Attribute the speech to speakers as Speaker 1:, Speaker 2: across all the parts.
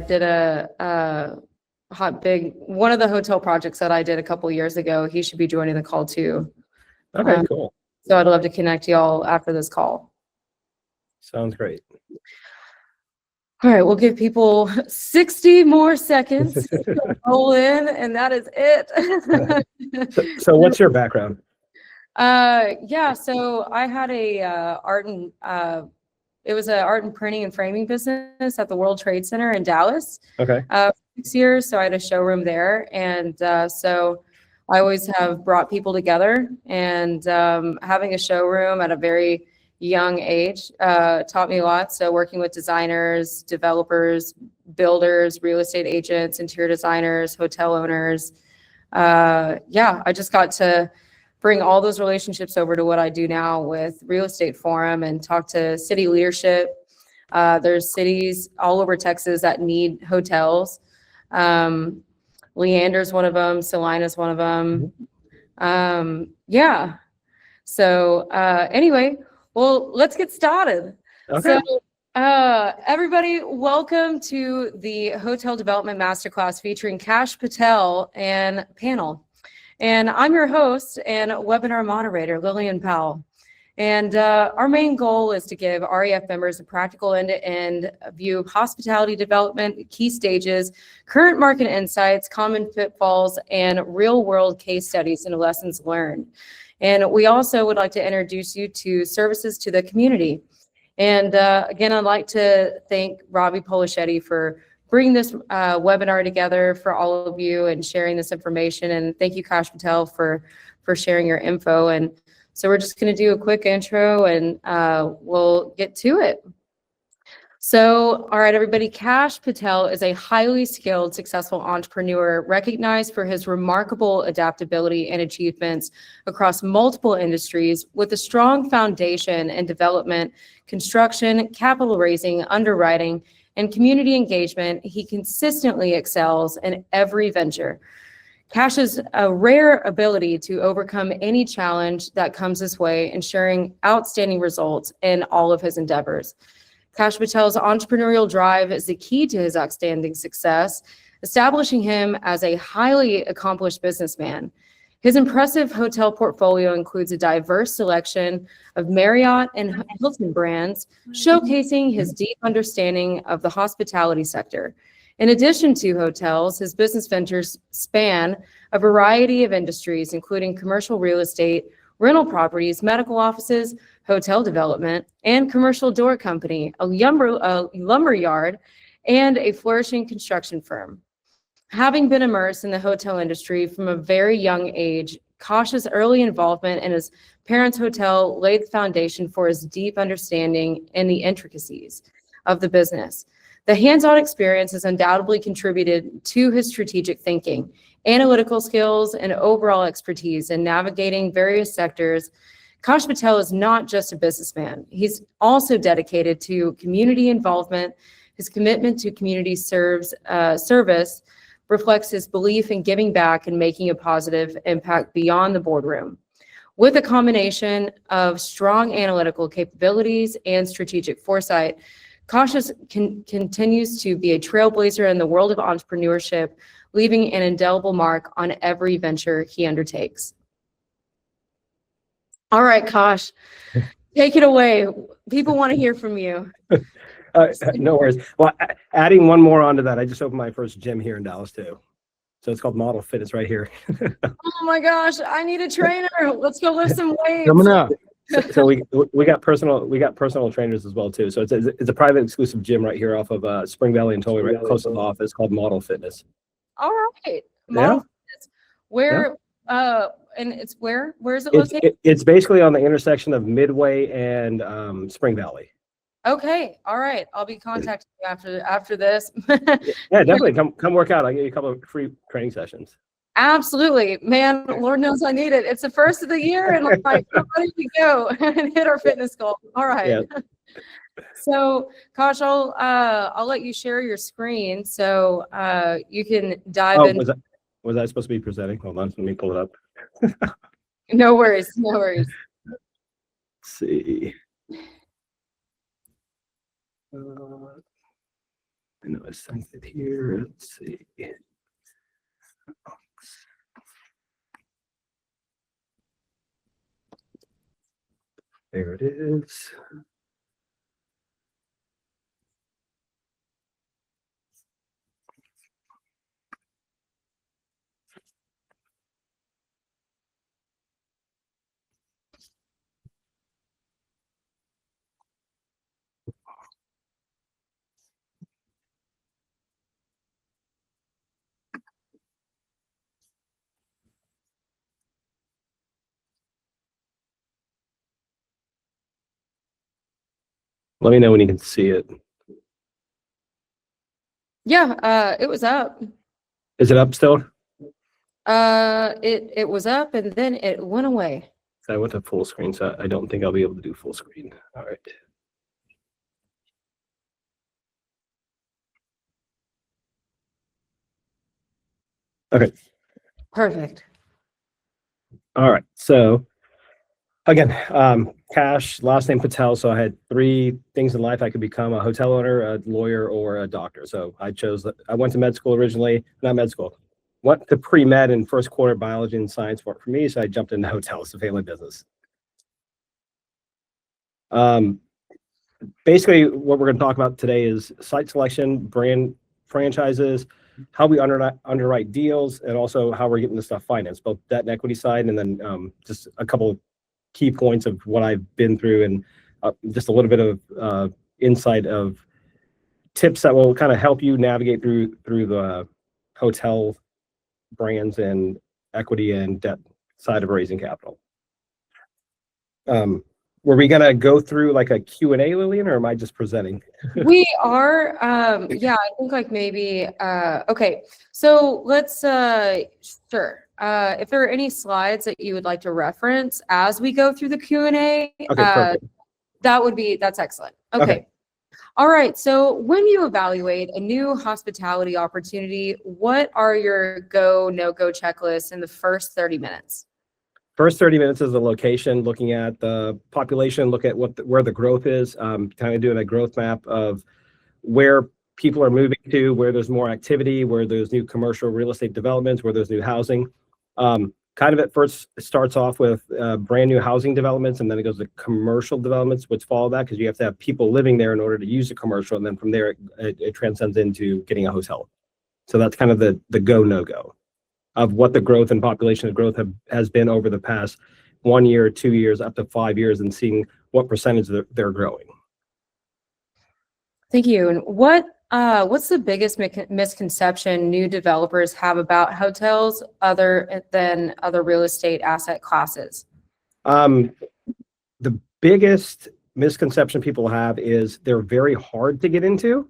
Speaker 1: did one of the hotel projects that I did a couple years ago. He should be joining the call too.
Speaker 2: Okay, cool.
Speaker 1: So I'd love to connect y'all after this call.
Speaker 2: Sounds great.
Speaker 1: All right, we'll give people 60 more seconds to roll in, and that is it.
Speaker 2: So what's your background?
Speaker 1: Yeah, so I had a art and printing and framing business at the World Trade Center in Dallas.
Speaker 2: Okay.
Speaker 1: 6 years, so I had a showroom there, and so I always have brought people together, and having a showroom at a very young age taught me a lot. So working with designers, developers, builders, real estate agents, interior designers, hotel owners. Yeah, I just got to bring all those relationships over to what I do now with Real Estate Forum and talk to city leadership. There's cities all over Texas that need hotels. Leander's one of them, Salina's one of them. Yeah. So anyway, well, let's get started.
Speaker 2: Okay.
Speaker 1: So everybody, welcome to the Hotel Development Masterclass featuring Kash Patel and panel. And I'm your host and webinar moderator, Lillian Powell. And our main goal is to give REF members a practical end-to-end view of hospitality development, key stages, current market insights, common pitfalls, and real-world case studies and lessons learned. And we also would like to introduce you to services to the community. And again, I'd like to thank Robbie Polischetti for bringing this webinar together for all of you and sharing this information. And thank you, Kash Patel, for sharing your info. And so we're just going to do a quick intro and we'll get to it. So, all right, everybody, Kash Patel is a highly skilled, successful entrepreneur recognized for his remarkable adaptability and achievements across multiple industries with a strong foundation in development, construction, capital raising, underwriting, and community engagement. He consistently excels in every venture. Kash has a rare ability to overcome any challenge that comes his way, ensuring outstanding results in all of his endeavors. Kash Patel's entrepreneurial drive is the key to his outstanding success, establishing him as a highly accomplished businessman. His impressive hotel portfolio includes a diverse selection of Marriott and Hilton brands, showcasing his deep understanding of the hospitality sector. In addition to hotels, his business ventures span a variety of industries, including commercial real estate, rental properties, medical offices, hotel development, and commercial door company, a lumber yard, and a flourishing construction firm. Having been immersed in the hotel industry from a very young age, Kash's early involvement in his parents' hotel laid the foundation for his deep understanding in the intricacies of the business. The hands-on experience has undoubtedly contributed to his strategic thinking, analytical skills, and overall expertise in navigating various sectors. Kash Patel is not just a businessman. He's also dedicated to community involvement. His commitment to community service reflects his belief in giving back and making a positive impact beyond the boardroom. With a combination of strong analytical capabilities and strategic foresight, Kash continues to be a trailblazer in the world of entrepreneurship, leaving an indelible mark on every venture he undertakes. All right, Kash, take it away. People want to hear from you.
Speaker 2: No worries. Well, adding one more onto that, I just opened my first gym here in Dallas too. So it's called Model Fit. It's right here.
Speaker 1: Oh my gosh, I need a trainer. Let's go lift some weights.
Speaker 2: Coming up. So we got personal trainers as well too. So it's a private exclusive gym right here off of Spring Valley and Tully, right close to the office, called Model Fitness.
Speaker 1: All right, Model Fitness. Where? Yeah. And it's where? Where is it located?
Speaker 2: It's basically on the intersection of Midway and Spring Valley.
Speaker 1: Okay, all right. I'll be contacting you after this.
Speaker 2: Yeah, definitely come work out. I'll give you a couple of free training sessions.
Speaker 1: Absolutely, man. Lord knows I need it. It's the first of the year, and I'm like, we're ready to go and hit our fitness goal. All right. Yeah. So, Kash, I'll let you share your screen so you can dive in.
Speaker 2: Was I supposed to be presenting? Hold on, let me pull it up.
Speaker 1: No worries, no worries.
Speaker 2: Let's see. I know I sent it here. Let's see. There it is. Let me know when you can see it.
Speaker 1: Yeah, it was up.
Speaker 2: Is it up still?
Speaker 1: It was up and then it went away.
Speaker 2: I went to full screen, so I don't think I'll be able to do full screen. All right. Okay.
Speaker 1: Perfect.
Speaker 2: All right. So again, Kash, last name Patel. So I had 3 things in life I could become: a hotel owner, a lawyer, or a doctor. So I chose that. I went to med school originally, not med school. Went to pre-med in first quarter. Biology and science worked for me, so I jumped into hotels, the family business. Basically, what we're going to talk about today is site selection, brand franchises, how we underwrite deals, and also how we're getting this stuff financed, both debt and equity side, and then just a couple of key points of what I've been through, and just a little bit of insight of tips that will kind of help you navigate through the hotel brands and equity and debt side of raising capital. Were we gonna go through like a Q&A, Lillian, or am I just presenting?
Speaker 1: We are, yeah, I think like maybe, okay. So let's, sure. If there are any slides that you would like to reference as we go through the Q&A,
Speaker 2: Okay, perfect.
Speaker 1: that's excellent. Okay. All right. So when you evaluate a new hospitality opportunity, what are your go, no-go checklists in the first 30 minutes?
Speaker 2: First 30 minutes is the location, looking at the population, look at where the growth is, kind of doing a growth map of where people are moving to, where there's more activity, where there's new commercial real estate developments, where there's new housing. Kind of at first starts off with brand new housing developments, and then it goes to commercial developments, which follow that, because you have to have people living there in order to use the commercial, and then from there it transcends into getting a hotel. So that's kind of the go, no go of what the growth and population of growth has been over the past 1 year, 2 years, up to 5 years, and seeing what percentage they're growing.
Speaker 1: Thank you. And what's the biggest misconception new developers have about hotels other than other real estate asset classes?
Speaker 2: The biggest misconception people have is they're very hard to get into,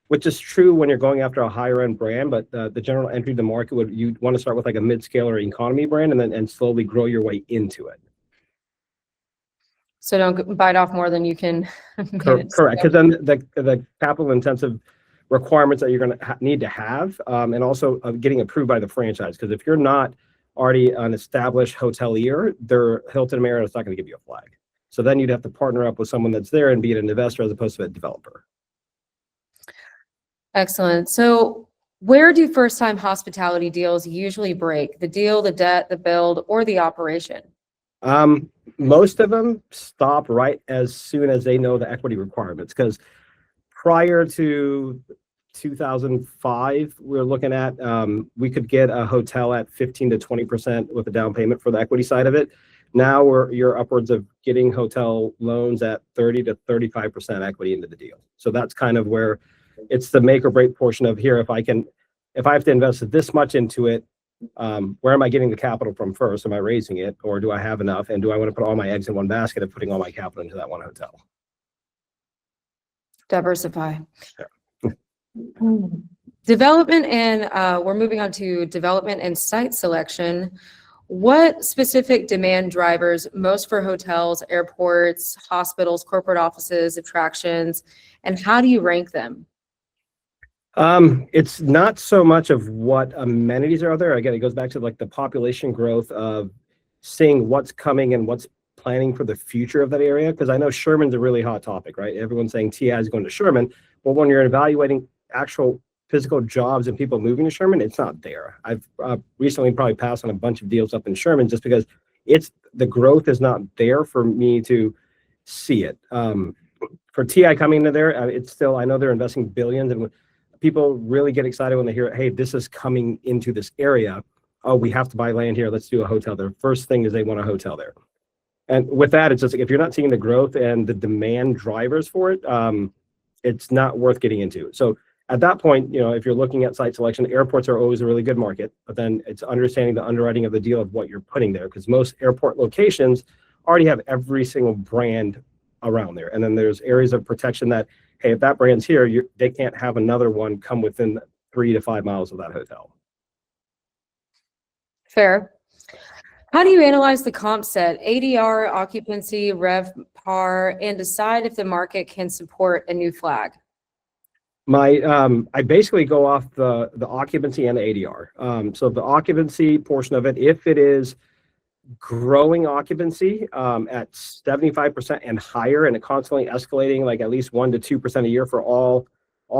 Speaker 2: which is true when you're going after a higher end brand, but the general entry to the market you'd want to start with like a mid-scale or economy brand, and slowly grow your way into it.
Speaker 1: So don't bite off more than you can.
Speaker 2: Correct, because then the capital intensive requirements that you're going to need to have, and also getting approved by the franchise. Because if you're not already an established hotelier, Hilton Marriott's not going to give you a flag. So then you'd have to partner up with someone that's there and be an investor as opposed to a developer.
Speaker 1: Excellent. So where do first-time hospitality deals usually break? The deal, the debt, the build, or the operation?
Speaker 2: Most of them stop right as soon as they know the equity requirements, because prior to 2005, we were looking at we could get a hotel at 15 to 20% with a down payment for the equity side of it. Now you're upwards of getting hotel loans at 30 to 35% equity into the deal. So that's kind of where it's the make or break portion of here. If I have to invest this much into it, where am I getting the capital from first? Am I raising it, or do I have enough? And do I want to put all my eggs in one basket of putting all my capital into that one hotel?
Speaker 1: Diversify. Yeah. Development and we're moving on to development and site selection. What specific demand drivers most for hotels, airports, hospitals, corporate offices, attractions, and how do you rank them?
Speaker 2: It's not so much of what amenities are out there. Again, it goes back to like the population growth of seeing what's coming and what's planning for the future of that area. Because I know Sherman's a really hot topic, right? Everyone's saying TI is going to Sherman. Well, when you're evaluating actual physical jobs and people moving to Sherman, it's not there. I've recently probably passed on a bunch of deals up in Sherman just because the growth is not there for me to see it. For TI coming into there, it's still, I know they're investing billions, and people really get excited when they hear, hey, this is coming into this area. Oh, we have to buy land here. Let's do a hotel there. First thing is they want a hotel there. And with that, it's just like, if you're not seeing the growth and the demand drivers for it, it's not worth getting into. So at that point, if you're looking at site selection, airports are always a really good market, but then it's understanding the underwriting of the deal of what you're putting there, because most airport locations already have every single brand around there. And then there's areas of protection that, hey, if that brand's here, they can't have another one come within 3 to 5 miles of that hotel.
Speaker 1: Fair. How do you analyze the comp set, ADR, occupancy, RevPAR, and decide if the market can support a new flag?
Speaker 2: I basically go off the occupancy and the ADR. So the occupancy portion of it, if it is growing occupancy at 75% and higher, and it constantly escalating like at least 1 to 2% a year for all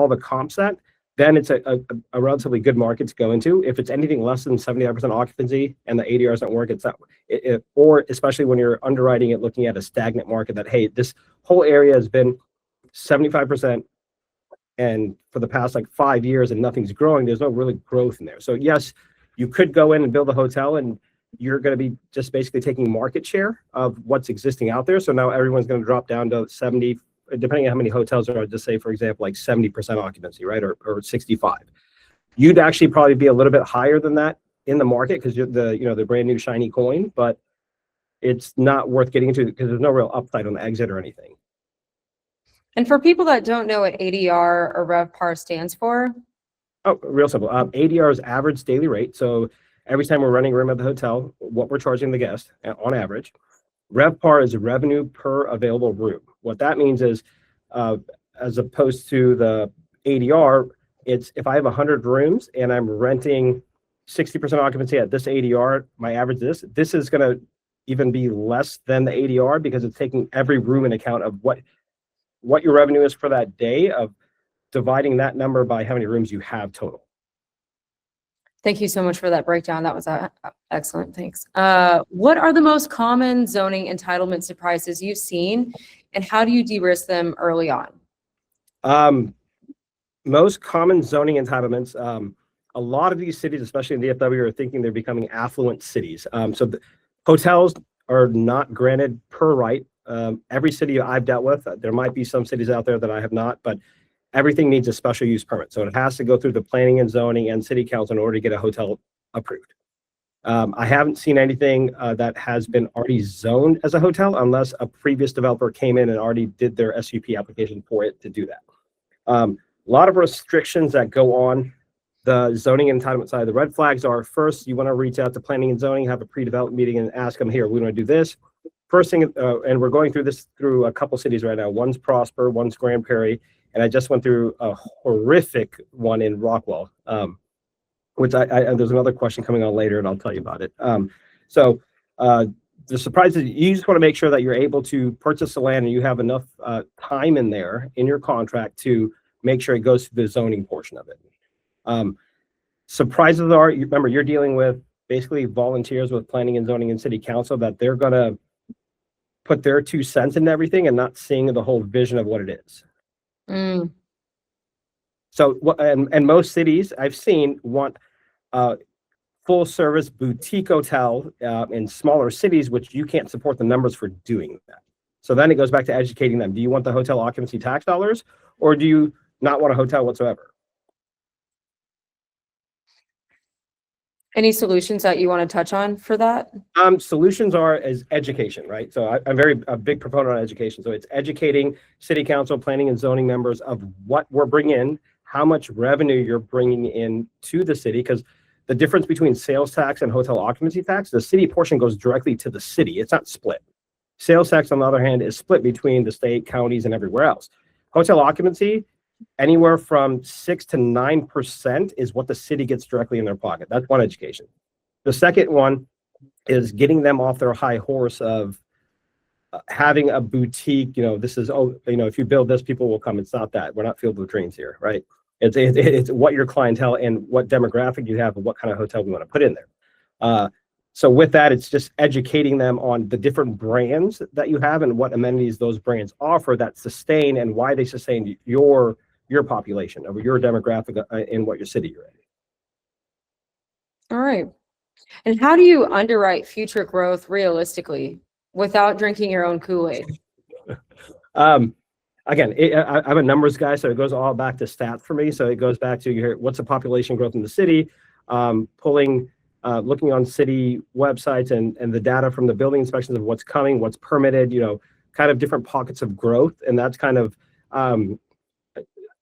Speaker 2: the comp set, then it's a relatively good market to go into. If it's anything less than 75% occupancy and the ADRs don't work, it's not, or especially when you're underwriting it, looking at a stagnant market that, hey, this whole area has been 75% and for the past like 5 years and nothing's growing, there's no really growth in there. So yes, you could go in and build a hotel and you're going to be just basically taking market share of what's existing out there. So now everyone's going to drop down to 70, depending on how many hotels there are, just say, for example, like 70% occupancy, right? Or 65. You'd actually probably be a little bit higher than that in the market because you're the brand new shiny coin, but it's not worth getting into because there's no real upside on the exit or anything.
Speaker 1: And for people that don't know what ADR or RevPAR stands for?
Speaker 2: Oh, real simple. ADR is average daily rate. So every time we're running a room at the hotel, what we're charging the guest on average. RevPAR is revenue per available room. What that means is, as opposed to the ADR, it's if I have 100 rooms and I'm renting 60% occupancy at this ADR, my average this is going to even be less than the ADR because it's taking every room in account of what your revenue is for that day, of dividing that number by how many rooms you have total.
Speaker 1: Thank you so much for that breakdown. That was excellent. Thanks. What are the most common zoning entitlement surprises you've seen, and how do you de-risk them early on?
Speaker 2: Most common zoning entitlements, a lot of these cities, especially in DFW, are thinking they're becoming affluent cities. So the hotels are not granted per right. Every city I've dealt with, there might be some cities out there that I have not, but everything needs a special use permit. So it has to go through the planning and zoning and city council in order to get a hotel approved. I haven't seen anything that has been already zoned as a hotel unless a previous developer came in and already did their SUP application for it to do that. A lot of restrictions that go on the zoning entitlement side. The red flags are, first, you want to reach out to planning and zoning, have a pre-development meeting and ask them, here, we want to do this. First thing, and we're going through this through a couple cities right now. One's Prosper, one's Grand Prairie, and I just went through a horrific one in Rockwell, which there's another question coming on later, and I'll tell you about it. So the surprise is you just want to make sure that you're able to purchase the land and you have enough time in there in your contract to make sure it goes through the zoning portion of it. Surprises are, remember, you're dealing with basically volunteers with planning and zoning and city council that they're going to put their 2 cents into everything and not seeing the whole vision of what it is. So, and most cities I've seen want full service boutique hotel in smaller cities, which you can't support the numbers for doing that. So then it goes back to educating them. Do you want the hotel occupancy tax dollars, or do you not want a hotel whatsoever?
Speaker 1: Any solutions that you want to touch on for that?
Speaker 2: Solutions are as education, right? So I'm a big proponent on education. So it's educating city council, planning and zoning members of what we're bringing in, how much revenue you're bringing in to the city, because the difference between sales tax and hotel occupancy tax, the city portion goes directly to the city. It's not split. Sales tax, on the other hand, is split between the state, counties, and everywhere else. Hotel occupancy, anywhere from 6 to 9% is what the city gets directly in their pocket. That's one education. The second one is getting them off their high horse of having a boutique. This is, if you build this, people will come. It's not that. We're not Field of Dreams here, right? It's what your clientele and what demographic you have and what kind of hotel we want to put in there. So with that, it's just educating them on the different brands that you have and what amenities those brands offer that sustain and why they sustain your population or your demographic in what your city you're in.
Speaker 1: All right. And how do you underwrite future growth realistically without drinking your own Kool-Aid?
Speaker 2: Again, I'm a numbers guy, so it goes all back to stats for me. So it goes back to what's the population growth in the city, looking on city websites and the data from the building inspections of what's coming, what's permitted, kind of different pockets of growth. And that's kind of,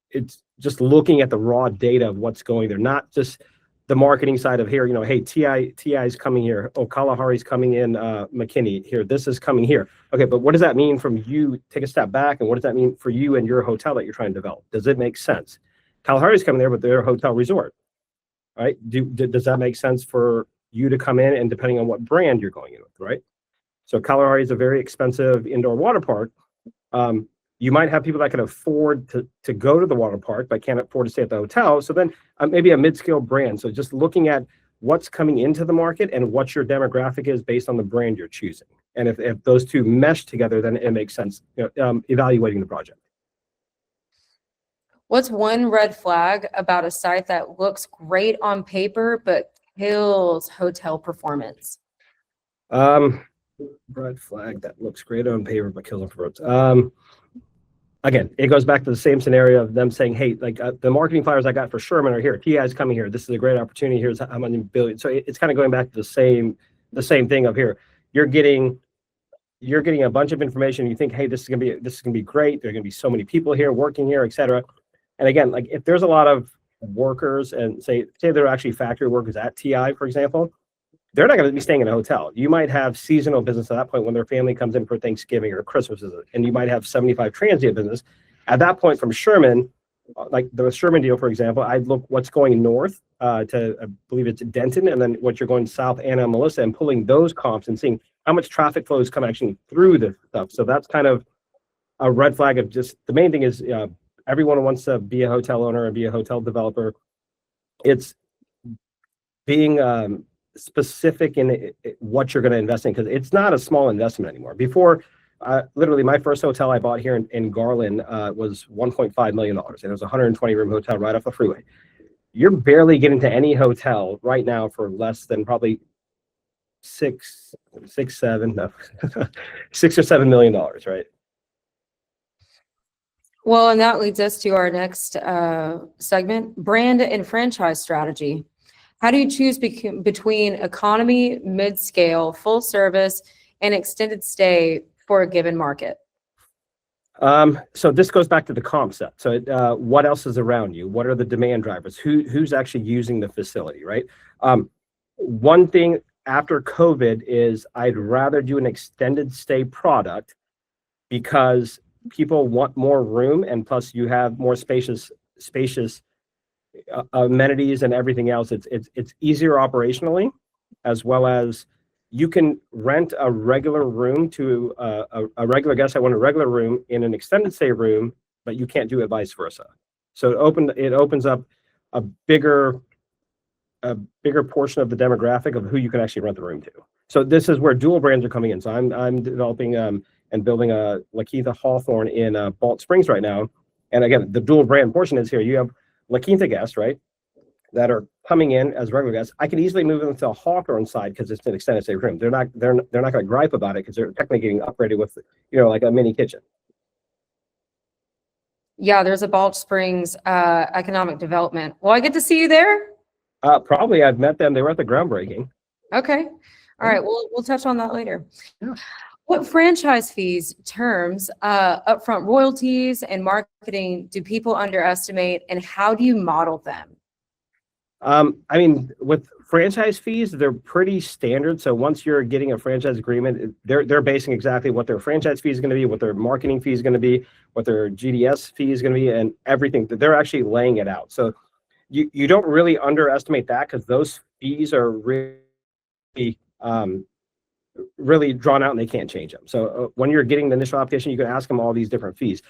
Speaker 2: it's just looking at the raw data of what's going there, not just the marketing side of here, hey, TI is coming here. Oh, Kalahari's coming in McKinney here. This is coming here. Okay, but what does that mean from you? Take a step back, and what does that mean for you and your hotel that you're trying to develop? Does it make sense? Kalahari's coming there, but they're a hotel resort, right? Does that make sense for you to come in and depending on what brand you're going in with, right? So Kalahari is a very expensive indoor water park. You might have people that can afford to go to the water park, but can't afford to stay at the hotel. So then maybe a mid-scale brand. So just looking at what's coming into the market and what your demographic is based on the brand you're choosing. And if those two mesh together, then it makes sense, evaluating the project.
Speaker 1: What's one red flag about a site that looks great on paper, but kills hotel performance?
Speaker 2: Red flag that looks great on paper, but kills on performance. Again, it goes back to the same scenario of them saying, hey, like the marketing flyers I got for Sherman are here. TI is coming here. This is a great opportunity. Here's how many billion. So it's kind of going back to the same thing of here. You're getting a bunch of information. You think, hey, this is gonna be great. There are gonna be so many people here working here, et cetera. And again, like if there's a lot of workers and say they're actually factory workers at TI, for example, they're not going to be staying in a hotel. You might have seasonal business at that point when their family comes in for Thanksgiving or Christmas, and you might have 75 transient business. At that point from Sherman, like the Sherman deal, for example, I'd look what's going north to, I believe it's Denton, and then what you're going south, Anna and Melissa, and pulling those comps and seeing how much traffic flows come actually through this stuff. So that's kind of a red flag of just, the main thing is everyone wants to be a hotel owner and be a hotel developer. It's being specific in what you're going to invest in, because it's not a small investment anymore. Before, literally my first hotel I bought here in Garland was $1.5 million, and it was a 120-room hotel right off the freeway. You're barely getting to any hotel right now for less than probably $6 or $7 million, right?
Speaker 1: Well, and that leads us to our next segment, brand and franchise strategy. How do you choose between economy, mid-scale, full service, and extended stay for a given market?
Speaker 2: So this goes back to the comp set. So what else is around you? What are the demand drivers? Who's actually using the facility, right? One thing after COVID is I'd rather do an extended stay product because people want more room, and plus you have more spacious amenities and everything else. It's easier operationally, as well as you can rent a regular room to a regular guest. I want a regular room in an extended stay room, but you can't do it vice versa. So it opens up a bigger portion of the demographic of who you can actually rent the room to. So this is where dual brands are coming in. So I'm developing and building a La Quinta Hawthorne in Balch Springs right now. And again, the dual brand portion is here. You have La Quinta guests, right, that are coming in as regular guests. I can easily move them to a Hawthorne side because it's an extended stay room. They're not going to gripe about it because they're technically getting upgraded with, like a mini kitchen.
Speaker 1: Yeah, there's a Balch Springs economic development. Will I get to see you there?
Speaker 2: Probably. I've met them. They were at the groundbreaking.
Speaker 1: Okay. All right. We'll touch on that later.
Speaker 2: Yeah.
Speaker 1: What franchise fees, terms, upfront royalties, and marketing do people underestimate, and how do you model them?
Speaker 2: I mean, with franchise fees, they're pretty standard. So once you're getting a franchise agreement, they're basing exactly what their franchise fee is going to be, what their marketing fee is going to be, what their GDS fee is going to be, and everything. They're actually laying it out. So you don't really underestimate that, because those fees are really drawn out and they can't change them. So when you're getting the initial application, you can ask them all these different fees.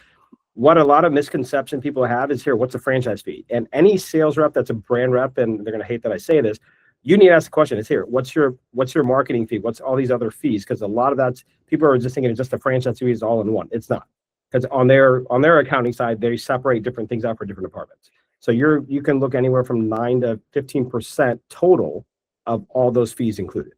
Speaker 2: what a lot of misconception people have is here, what's a franchise fee? And any sales rep that's a brand rep, and they're going to hate that I say this, you need to ask the question, it's here, what's your marketing fee? What's all these other fees? Because a lot of that's, people are just thinking it's just a franchise fee is all in one. It's not. Because on their accounting side, they separate different things out for different departments. So you can look anywhere from 9 to 15% total of all those fees included.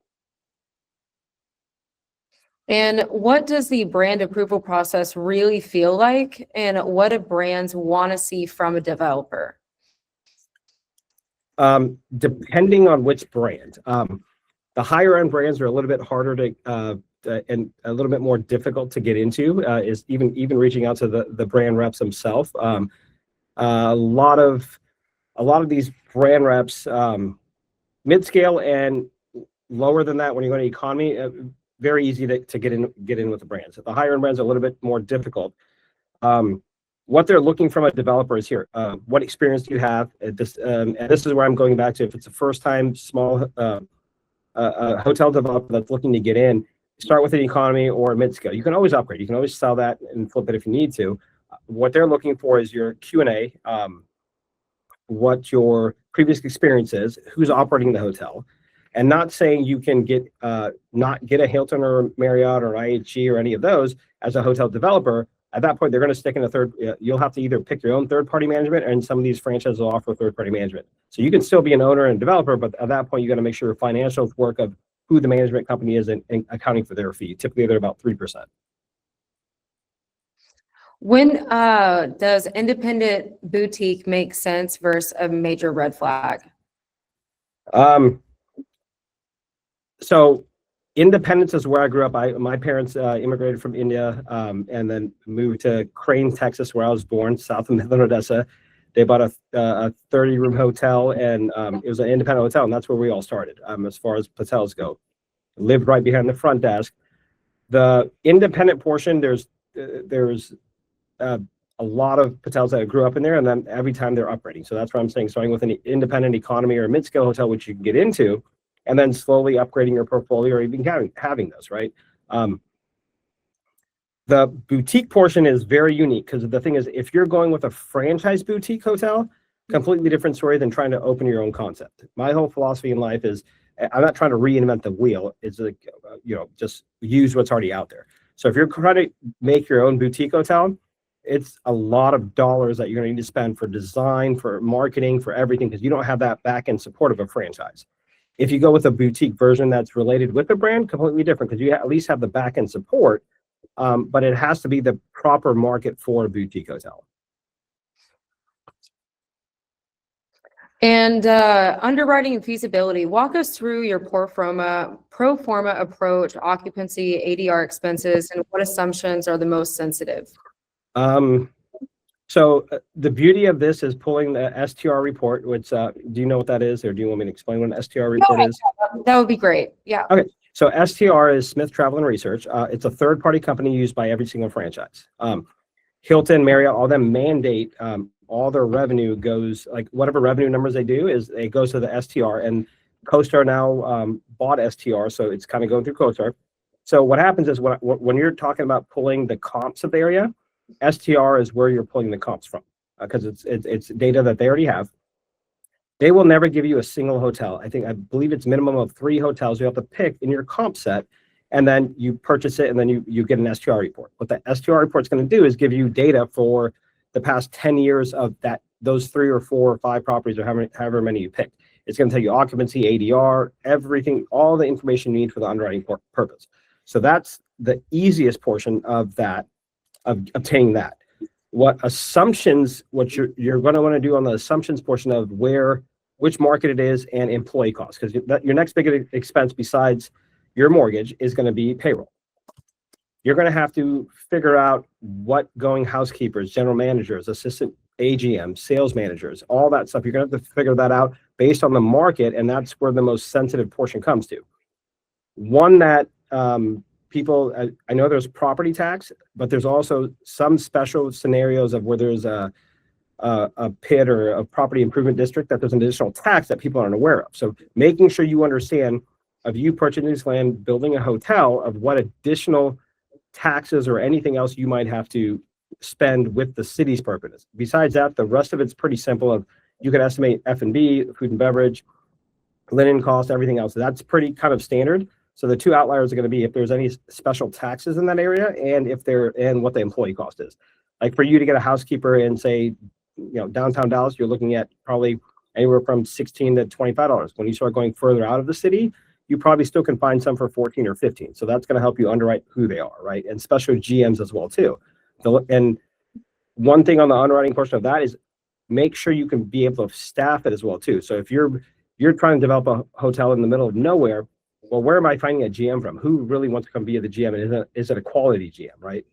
Speaker 1: And what does the brand approval process really feel like? And what do brands want to see from a developer?
Speaker 2: Depending on which brand. The higher end brands are a little bit harder to and a little bit more difficult to get into, is even reaching out to the brand reps themselves. A lot of these brand reps, mid-scale and lower than that, when you go to economy, very easy to get in with the brands. The higher end brands are a little bit more difficult. What they're looking from a developer is here. What experience do you have at this? And this is where I'm going back to. If it's a first time small hotel developer that's looking to get in, start with an economy or a mid-scale. You can always upgrade. You can always sell that and flip it if you need to. What they're looking for is your Q&A, what your previous experience is, who's operating the hotel, and not saying you can not get a Hilton or Marriott or IHG or any of those as a hotel developer. At that point, they're going to stick in a third. You'll have to either pick your own third-party management, and some of these franchises will offer third-party management. So you can still be an owner and developer, but at that point, you got to make sure your financials work of who the management company is and accounting for their fee. Typically, they're about 3%.
Speaker 1: When does independent boutique make sense versus a major red flag?
Speaker 2: So independence is where I grew up. My parents immigrated from India and then moved to Crane, Texas, where I was born, south of Midland, Odessa. They bought a 30-room hotel, and it was an independent hotel, and that's where we all started as far as Patels go. Lived right behind the front desk. The independent portion, there's a lot of Patels that grew up in there, and then every time they're upgrading. So that's what I'm saying, starting with an independent economy or a mid-scale hotel, which you can get into, and then slowly upgrading your portfolio or even having those, right? The boutique portion is very unique because the thing is, if you're going with a franchise boutique hotel, completely different story than trying to open your own concept. My whole philosophy in life is I'm not trying to reinvent the wheel. It's like, just use what's already out there. So if you're trying to make your own boutique hotel, it's a lot of dollars that you're going to need to spend for design, for marketing, for everything, because you don't have that back end support of a franchise. If you go with a boutique version that's related with the brand, completely different, because you at least have the back end support, but it has to be the proper market for a boutique hotel.
Speaker 1: And underwriting and feasibility. Walk us through your pro forma approach, occupancy, ADR expenses, and what assumptions are the most sensitive?
Speaker 2: So the beauty of this is pulling the STR report, which do you know what that is, or do you want me to explain what an STR report is?
Speaker 1: That would be great. Yeah.
Speaker 2: Okay. So STR is Smith Travel and Research. It's a third-party company used by every single franchise. Hilton, Marriott, all them mandate all their revenue goes, like whatever revenue numbers they do, is it goes to the STR. And CoStar now bought STR, so it's kind of going through CoStar. So what happens is when you're talking about pulling the comps of the area, STR is where you're pulling the comps from, because it's data that they already have. They will never give you a single hotel. I believe it's minimum of 3 hotels you have to pick in your comp set, and then you purchase it, and then you get an STR report. What the STR report is going to do is give you data for the past 10 years of those 3 or 4 or 5 properties, or however many you picked. It's going to tell you occupancy, ADR, everything, all the information you need for the underwriting purpose. So that's the easiest portion of that, of obtaining that. What assumptions, what you're going to want to do on the assumptions portion of which market it is and employee costs, because your next big expense besides your mortgage is going to be payroll. You're going to have to figure out what going housekeepers, general managers, assistant AGM, sales managers, all that stuff. You're going to have to figure that out based on the market, and that's where the most sensitive portion comes to. One that people, I know there's property tax, but there's also some special scenarios of where there's a PID or a property improvement district that there's an additional tax that people aren't aware of. So making sure you understand of you purchasing this land, building a hotel, of what additional taxes or anything else you might have to spend with the city's purpose. Besides that, the rest of it's pretty simple. Of you can estimate F&B, food and beverage, linen cost, everything else. That's pretty kind of standard. So the two outliers are going to be if there's any special taxes in that area and what the employee cost is. Like for you to get a housekeeper in, say, downtown Dallas, you're looking at probably anywhere from $16 to $25. When you start going further out of the city, you probably still can find some for 14 or 15. So that's going to help you underwrite who they are, right? And special GMs as well too. And one thing on the underwriting portion of that is make sure you can be able to staff it as well too. So if you're trying to develop a hotel in the middle of nowhere, well, where am I finding a GM from? Who really wants to come be the GM? And is it a quality GM, right?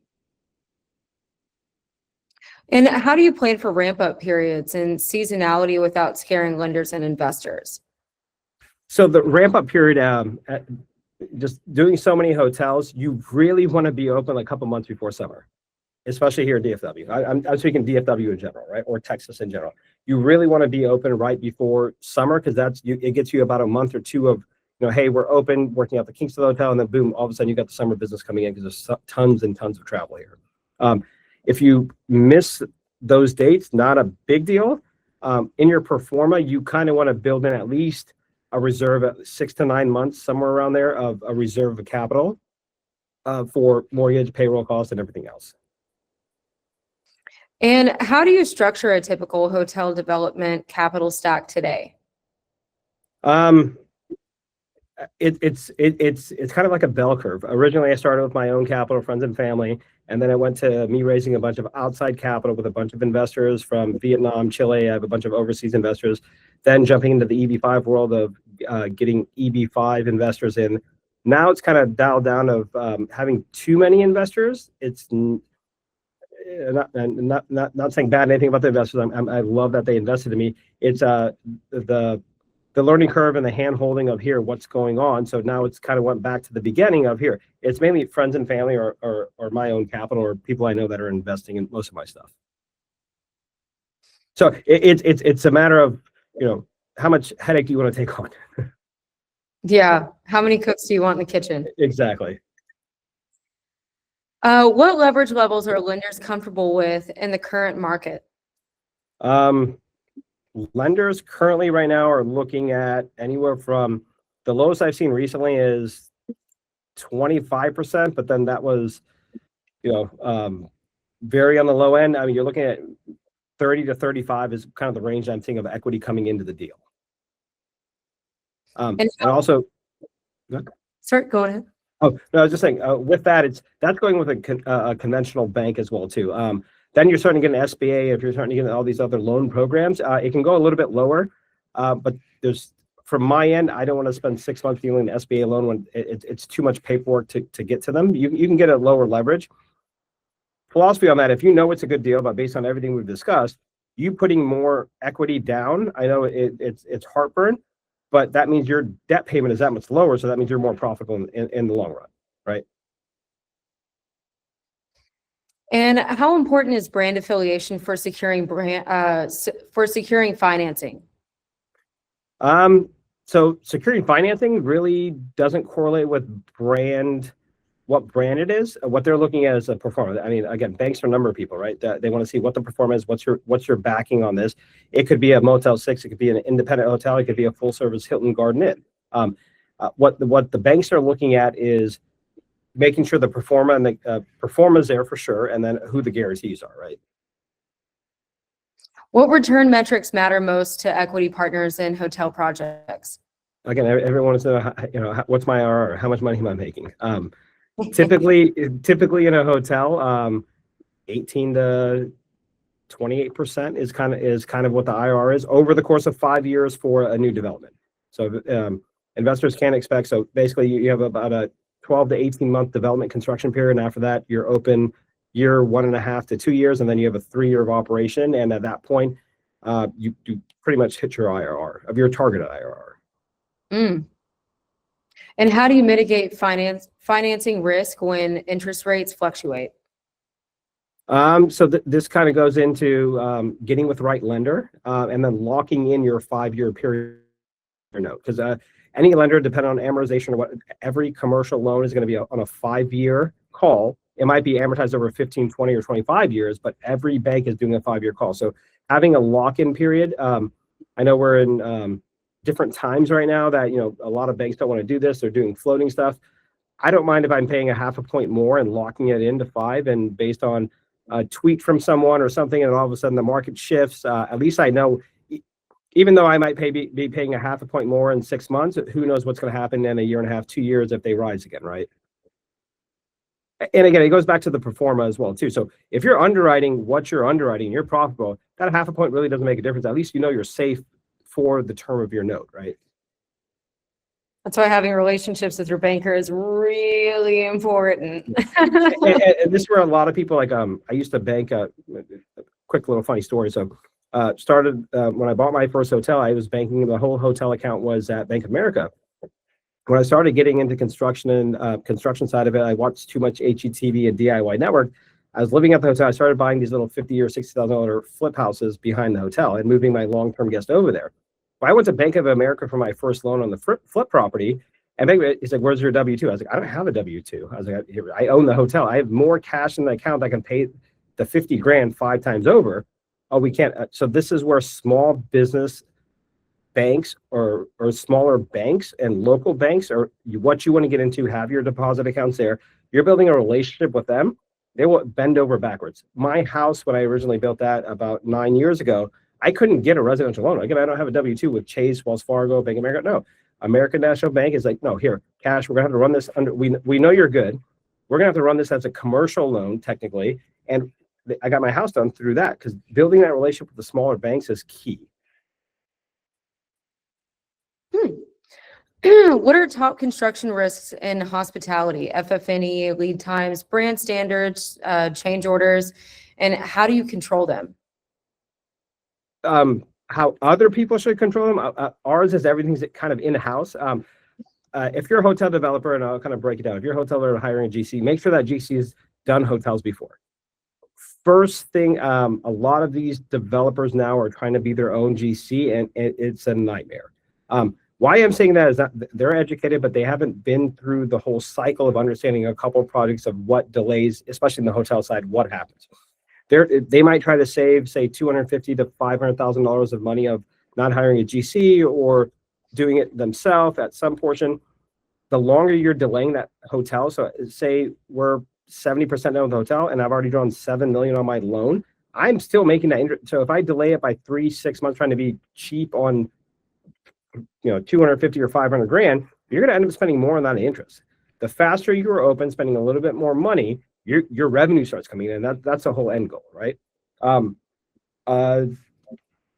Speaker 1: And how do you plan for ramp-up periods and seasonality without scaring lenders and investors?
Speaker 2: So the ramp-up period, just doing so many hotels, you really want to be open a couple months before summer, especially here at DFW. I'm speaking DFW in general, right, or Texas in general. You really want to be open right before summer because it gets you about a month or two of, hey, we're open, working out the kinks of the hotel, and then boom, all of a sudden you got the summer business coming in because there's tons and tons of travel here. If you miss those dates, not a big deal. In your pro forma, you kind of want to build in at least a reserve at 6 to 9 months, somewhere around there, of a reserve of capital for mortgage, payroll costs, and everything else.
Speaker 1: And how do you structure a typical hotel development capital stack today?
Speaker 2: It's kind of like a bell curve. Originally, I started with my own capital, friends and family, and then I went to me raising a bunch of outside capital with a bunch of investors from Vietnam, Chile. I have a bunch of overseas investors. Then jumping into the EB5 world of getting EB5 investors in. Now it's kind of dialed down of having too many investors. It's not saying bad anything about the investors. I love that they invested in me. It's the learning curve and the hand holding of here, what's going on. So now it's kind of went back to the beginning of here. It's mainly friends and family or my own capital or people I know that are investing in most of my stuff. So it's a matter of, how much headache do you want to take on?
Speaker 1: Yeah. How many cooks do you want in the kitchen?
Speaker 2: Exactly.
Speaker 1: What leverage levels are lenders comfortable with in the current market?
Speaker 2: Lenders currently right now are looking at anywhere from the lowest I've seen recently is 25%, but then that was, very on the low end. I mean, you're looking at 30 to 35 is kind of the range I'm seeing of equity coming into the deal. And also,
Speaker 1: Sorry, go ahead.
Speaker 2: Oh, no, I was just saying, with that, that's going with a conventional bank as well too. Then you're starting to get an SBA. If you're starting to get all these other loan programs, it can go a little bit lower. But from my end, I don't want to spend 6 months dealing an SBA loan when it's too much paperwork to get to them. You can get a lower leverage. Philosophy on that, if you know it's a good deal, but based on everything we've discussed, you putting more equity down, I know it's heartburn, but that means your debt payment is that much lower. So that means you're more profitable in the long run, right?
Speaker 1: And how important is brand affiliation for securing financing?
Speaker 2: So securing financing really doesn't correlate with what brand it is. What they're looking at is a performance. I mean, again, banks are a number of people, right? They want to see what the performance is, what's your backing on this. It could be a Motel 6, it could be an independent hotel, it could be a full service Hilton Garden Inn. What the banks are looking at is making sure the performer and the performer is there for sure, and then who the guarantees are, right?
Speaker 1: What return metrics matter most to equity partners in hotel projects?
Speaker 2: Again, everyone wants to know, what's my IRR? How much money am I making? Typically in a hotel, 18 to 28% is kind of what the IRR is over the course of 5 years for a new development. So investors can't expect. So basically, you have about a 12 to 18-month development construction period, and after that, you're open year 1.5 to 2 years, and then you have a 3-year of operation. And at that point, you pretty much hit your IRR of your targeted IRR.
Speaker 1: Mm. And how do you mitigate financing risk when interest rates fluctuate?
Speaker 2: So this kind of goes into getting with the right lender and then locking in your 5-year period note, because any lender, depending on amortization or what, every commercial loan is going to be on a 5-year call it might be amortized over 15, 20, or 25 years, but every bank is doing a 5-year call. So having a lock-in period, I know we're in different times right now that, a lot of banks don't want to do this. They're doing floating stuff. I don't mind if I'm paying a half a point more and locking it into 5, and based on a tweet from someone or something, and all of a sudden the market shifts, at least I know, even though I might be paying a half a point more in 6 months, who knows what's going to happen in a year and a half, 2 years if they rise again, right? And again, it goes back to the pro forma as well, too. So if you're underwriting what you're underwriting, you're profitable, that half a point really doesn't make a difference. At least you're safe for the term of your note, right?
Speaker 1: That's why having relationships with your banker is really important.
Speaker 2: and this is where a lot of people, like, I used to bank, a quick little funny story. So started when I bought my first hotel, I was banking, the whole hotel account was at Bank of America. When I started getting into construction and construction side of it, I watched too much HGTV and DIY Network. I was living at the hotel. I started buying these little $50,000 or $60,000 flip houses behind the hotel and moving my long-term guest over there. But I went to Bank of America for my first loan on the flip property, and he's like, "Where's your W-2?" I was like, "I don't have a W-2." I was like, "I own the hotel. I have more cash in the account. I can pay the 50 grand 5 times over." Oh, we can't. So this is where small business banks or smaller banks and local banks are what you want to get into. Have your deposit accounts there. You're building a relationship with them. They will bend over backwards. My house, when I originally built that about 9 years ago, I couldn't get a residential loan. Again, I don't have a W-2 with Chase, Wells Fargo, Bank of America. No, American National Bank is like, "No, here, Cash, we're gonna have to run this under. We know you're good. We're gonna have to run this as a commercial loan technically." And I got my house done through that, because building that relationship with the smaller banks is key.
Speaker 1: What are top construction risks in hospitality? FF&E, lead times, brand standards, change orders, and how do you control them?
Speaker 2: How other people should control them. Ours is everything's kind of in-house. If you're a hotel developer, and I'll kind of break it down. If you're a hotel developer hiring a GC, make sure that GC has done hotels before. First thing, a lot of these developers now are trying to be their own GC, and it's a nightmare. Why I'm saying that is that they're educated, but they haven't been through the whole cycle of understanding a couple of projects of what delays, especially in the hotel side, what happens. They might try to save, say, $250,000 to $500,000 of money of not hiring a GC or doing it themselves at some portion. The longer you're delaying that hotel, so say we're 70% done with the hotel and I've already drawn $7 million on my loan, I'm still making that interest. So if I delay it by 3-6 months trying to be cheap on, 250 or 500 grand, you're going to end up spending more on that interest. The faster you are open, spending a little bit more money, your revenue starts coming in, and that's the whole end goal, right?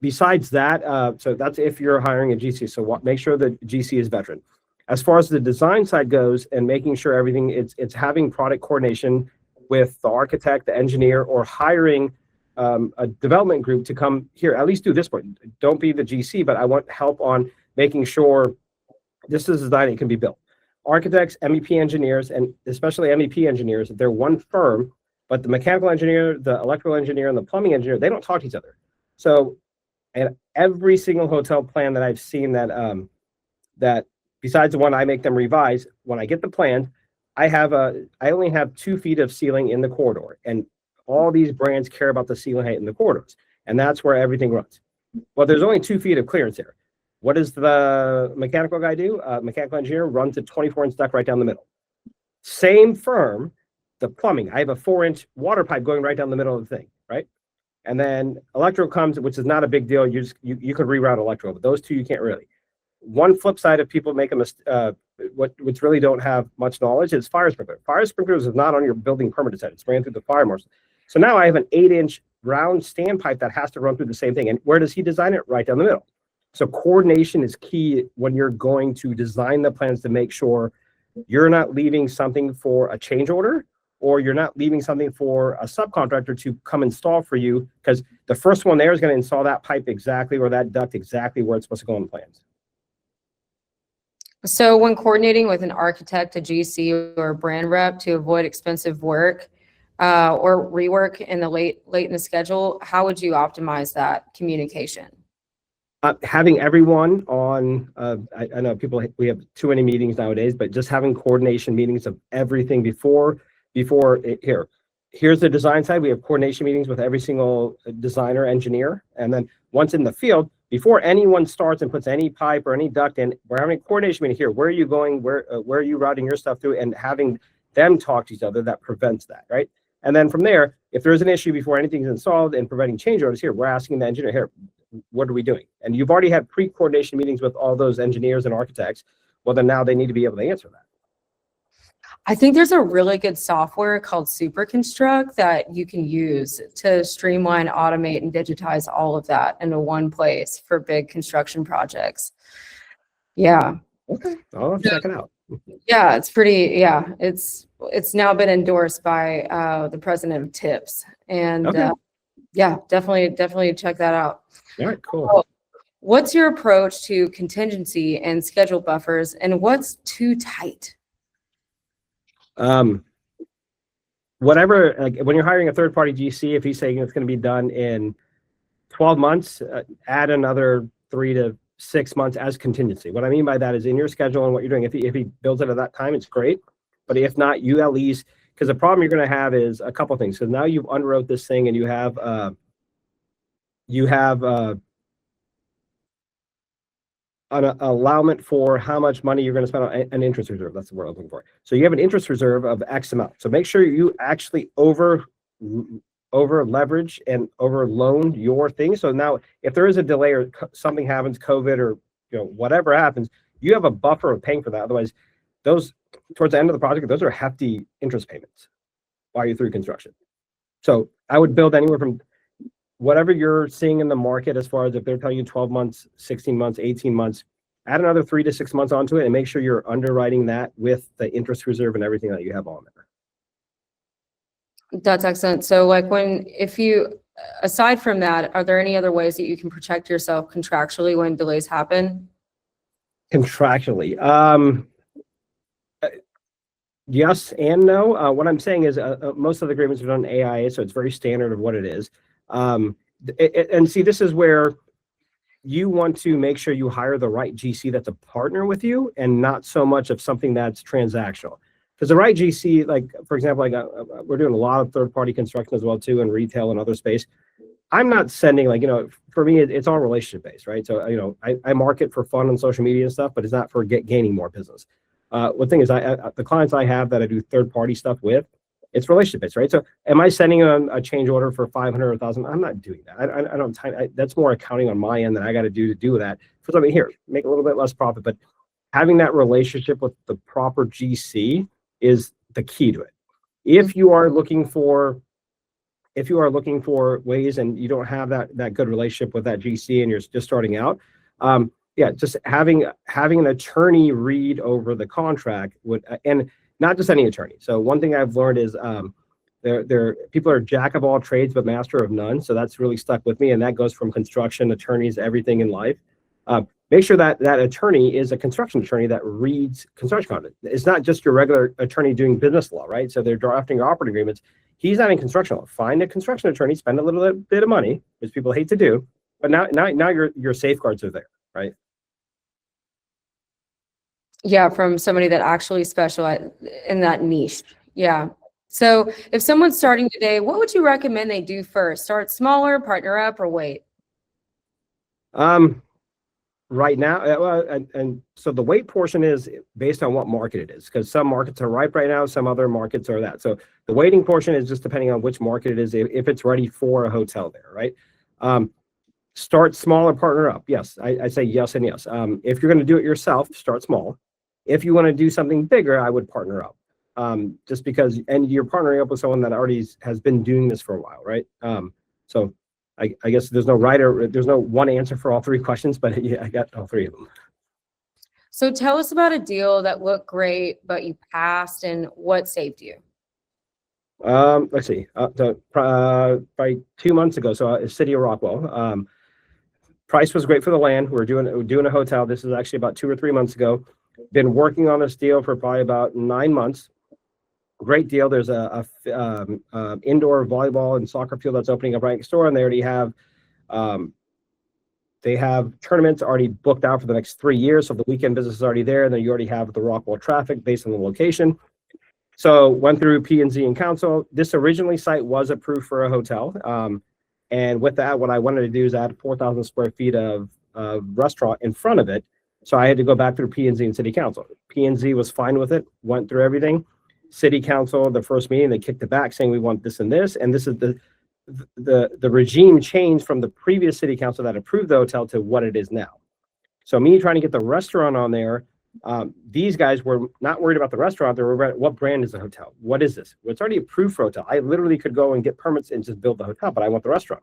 Speaker 2: Besides that, so that's if you're hiring a GC. So make sure the GC is veteran. As far as the design side goes, and making sure everything, it's having product coordination with the architect, the engineer, or hiring a development group to come here, at least do this part. Don't be the GC, but I want help on making sure this is designed, it can be built. Architects, MEP engineers, and especially MEP engineers, they're one firm, but the mechanical engineer, the electrical engineer, and the plumbing engineer, they don't talk to each other. So, and every single hotel plan that I've seen that besides the one I make them revise, when I get the plan, I only have 2 feet of ceiling in the corridor, and all these brands care about the ceiling height in the corridors, and that's where everything runs. Well, there's only 2 feet of clearance there. What does the mechanical guy do? Mechanical engineer runs a 24-inch duct right down the middle. Same firm, the plumbing. I have a 4-inch water pipe going right down the middle of the thing, right? And then electrical comes, which is not a big deal. You could reroute electrical, but those two you can't really. One flip side of people make a mistake, which really don't have much knowledge, is fire sprinkler. Fire sprinklers is not on your building permit set. It's ran through the fire marshal. So now I have an 8-inch round standpipe that has to run through the same thing. And where does he design it? Right down the middle. So coordination is key when you're going to design the plans to make sure you're not leaving something for a change order, or you're not leaving something for a subcontractor to come install for you, because the first one there is going to install that pipe exactly, or that duct exactly where it's supposed to go on the plans.
Speaker 1: So when coordinating with an architect, a GC, or a brand rep to avoid expensive work or rework in the late in the schedule, how would you optimize that communication?
Speaker 2: Having everyone on, I know we have too many meetings nowadays, but just having coordination meetings of everything before here's the design side. We have coordination meetings with every single designer, engineer. And then once in the field, before anyone starts and puts any pipe or any duct in, we're having a coordination meeting here. Where are you going? Where are you routing your stuff through? And having them talk to each other, that prevents that, right? And then from there, if there's an issue before anything's installed and preventing change orders, here, we're asking the engineer, here, what are we doing? And you've already had pre-coordination meetings with all those engineers and architects. Well, then now they need to be able to answer that.
Speaker 1: I think there's a really good software called Super Construct that you can use to streamline, automate, and digitize all of that into one place for big construction projects. Yeah.
Speaker 2: Okay, I'll check it out.
Speaker 1: Yeah, it's pretty, yeah, it's now been endorsed by the president of TIPS. And
Speaker 2: Okay.
Speaker 1: yeah, definitely check that out.
Speaker 2: All right, cool.
Speaker 1: So, what's your approach to contingency and schedule buffers, and what's too tight?
Speaker 2: Whatever, like when you're hiring a third-party GC, if he's saying it's going to be done in 12 months, add another 3 to 6 months as contingency. What I mean by that is in your schedule and what you're doing. If he builds it at that time, it's great. But if not, you at least, because the problem you're going to have is a couple things. Because now you've underwrote this thing and you have an allowance for how much money you're going to spend on an interest reserve. That's the word I'm looking for. So you have an interest reserve of X amount. So make sure you actually over leverage and over loan your thing. So now if there is a delay or something happens, COVID or whatever happens, you have a buffer of paying for that. Otherwise, those towards the end of the project, those are hefty interest payments while you're through construction. So I would build anywhere from whatever you're seeing in the market, as far as if they're telling you 12 months, 16 months, 18 months, add another 3 to 6 months onto it and make sure you're underwriting that with the interest reserve and everything that you have on there.
Speaker 1: That's excellent. So like aside from that, are there any other ways that you can protect yourself contractually when delays happen?
Speaker 2: Contractually, yes and no. What I'm saying is most of the agreements are done AIA, so it's very standard of what it is. And see, this is where you want to make sure you hire the right GC that's a partner with you and not so much of something that's transactional. Because the right GC, like, for example, we're doing a lot of third-party construction as well, too, in retail and other space. I'm not sending, for me, it's all relationship-based, right? So, I market for fun on social media and stuff, but it's not for gaining more business. One thing is, the clients I have that I do third-party stuff with, it's relationship-based, right? So am I sending them a change order for 500 or 1,000? I'm not doing that. I don't. That's more accounting on my end that I got to do with that. For something here, make a little bit less profit, but having that relationship with the proper GC is the key to it. If you are looking for ways and you don't have that good relationship with that GC and you're just starting out, just having an attorney read over the contract would, and not just any attorney. So one thing I've learned is people are jack of all trades but master of none. So that's really stuck with me, and that goes from construction attorneys, everything in life. Make sure that attorney is a construction attorney that reads construction contract. It's not just your regular attorney doing business law, right? So they're drafting your operating agreements. He's not in construction law. Find a construction attorney, spend a little bit of money, which people hate to do, but now your safeguards are there, right?
Speaker 1: Yeah, from somebody that actually specializes in that niche. Yeah. So if someone's starting today, what would you recommend they do first? Start smaller, partner up, or wait?
Speaker 2: Right now, and so the weight portion is based on what market it is, because some markets are ripe right now, some other markets are that. So the waiting portion is just depending on which market it is, if it's ready for a hotel there, right? Start small or partner up. Yes, I say yes and yes. If you're going to do it yourself, start small. If you want to do something bigger, I would partner up. Just because, and you're partnering up with someone that already has been doing this for a while, right? So I guess there's no there's no one answer for all three questions, but yeah, I got all three of them.
Speaker 1: So tell us about a deal that looked great, but you passed, and what saved you?
Speaker 2: Let's see. By 2 months ago, so City of Rockwell. Price was great for the land. We're doing a hotel. This is actually about 2 or 3 months ago. Been working on this deal for probably about 9 months. Great deal. There's a indoor volleyball and soccer field that's opening up right next door, and they already have tournaments already booked out for the next 3 years. So the weekend business is already there, and then you already have the Rockwell traffic based on the location. So went through P&Z and council. This originally site was approved for a hotel. And with that, what I wanted to do is add 4,000 square feet of restaurant in front of it. So I had to go back through P&Z and city council. P&Z was fine with it, went through everything. City council, the first meeting, they kicked it back saying we want this and this. And this is the regime changed from the previous city council that approved the hotel to what it is now. So me trying to get the restaurant on there, these guys were not worried about the restaurant. They were worried about what brand is the hotel? What is this? Well, it's already approved for hotel. I literally could go and get permits and just build the hotel, but I want the restaurant.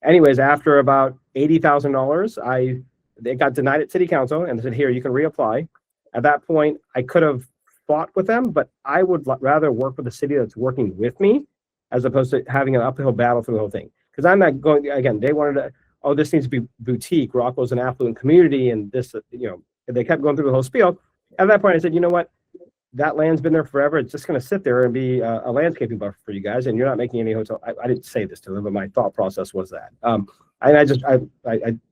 Speaker 2: Anyways, after about $80,000, they got denied at city council and they said, here, you can reapply. At that point, I could have fought with them, but I would rather work with a city that's working with me as opposed to having an uphill battle through the whole thing. Because I'm not going, again, they wanted to, oh, this needs to be boutique. Rockwell's an affluent community and this, they kept going through the whole spiel. At that point, I said, you know what? That land's been there forever. It's just going to sit there and be a landscaping buffer for you guys. And you're not making any hotel. I didn't say this to them, but my thought process was that. I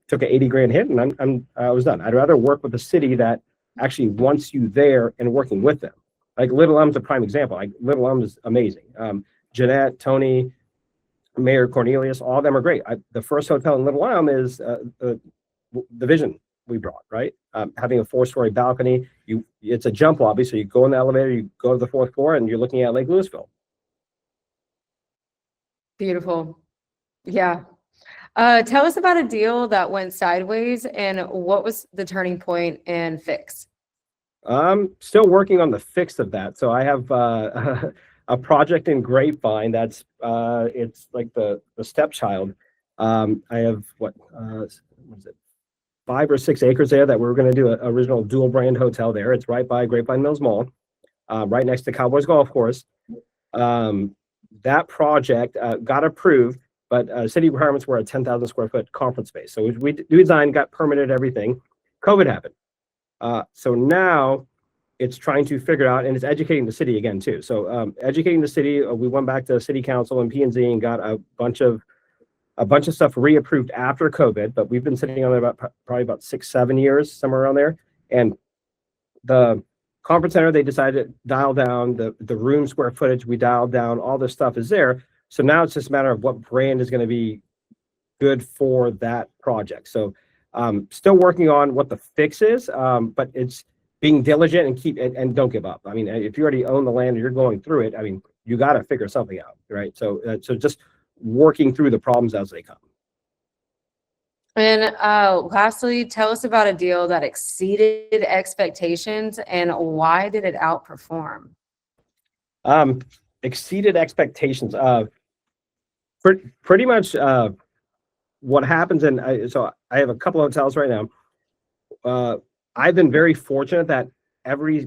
Speaker 2: took an 80 grand hit and I was done. I'd rather work with a city that actually wants you there and working with them. Like Little Elm's a prime example. Like Little Elm is amazing. Jeanette, Tony, Mayor Cornelius, all of them are great. The first hotel in Little Elm is the vision we brought, right? Having a 4-story balcony, it's a jump lobby. So you go in the elevator, you go to the 4th floor and you're looking at Lake Louisville.
Speaker 1: Beautiful. Yeah. Tell us about a deal that went sideways and what was the turning point and fix?
Speaker 2: Still working on the fix of that. So I have a project in Grapevine that's it's like the stepchild. I have what is it? 5 or 6 acres there that we're going to do an original dual brand hotel there. It's right by Grapevine Mills Mall, right next to Cowboys Golf Course. That project got approved, but city requirements were a 10,000 square foot conference space. So we designed, got permitted, everything. COVID happened. So now it's trying to figure out, and it's educating the city again too. So educating the city, we went back to city council and P&Z and got a bunch of stuff reapproved after COVID, but we've been sitting on it probably about 6-7 years, somewhere around there. And the conference center, they decided to dial down the room square footage. We dialed down, all this stuff is there. So now it's just a matter of what brand is going to be good for that project. So still working on what the fix is, but it's being diligent and don't give up. I mean, if you already own the land and you're going through it, I mean, you got to figure something out, right? So just working through the problems as they come.
Speaker 1: And lastly, tell us about a deal that exceeded expectations and why did it outperform?
Speaker 2: Exceeded expectations. Pretty much what happens, so I have a couple of hotels right now. I've been very fortunate that every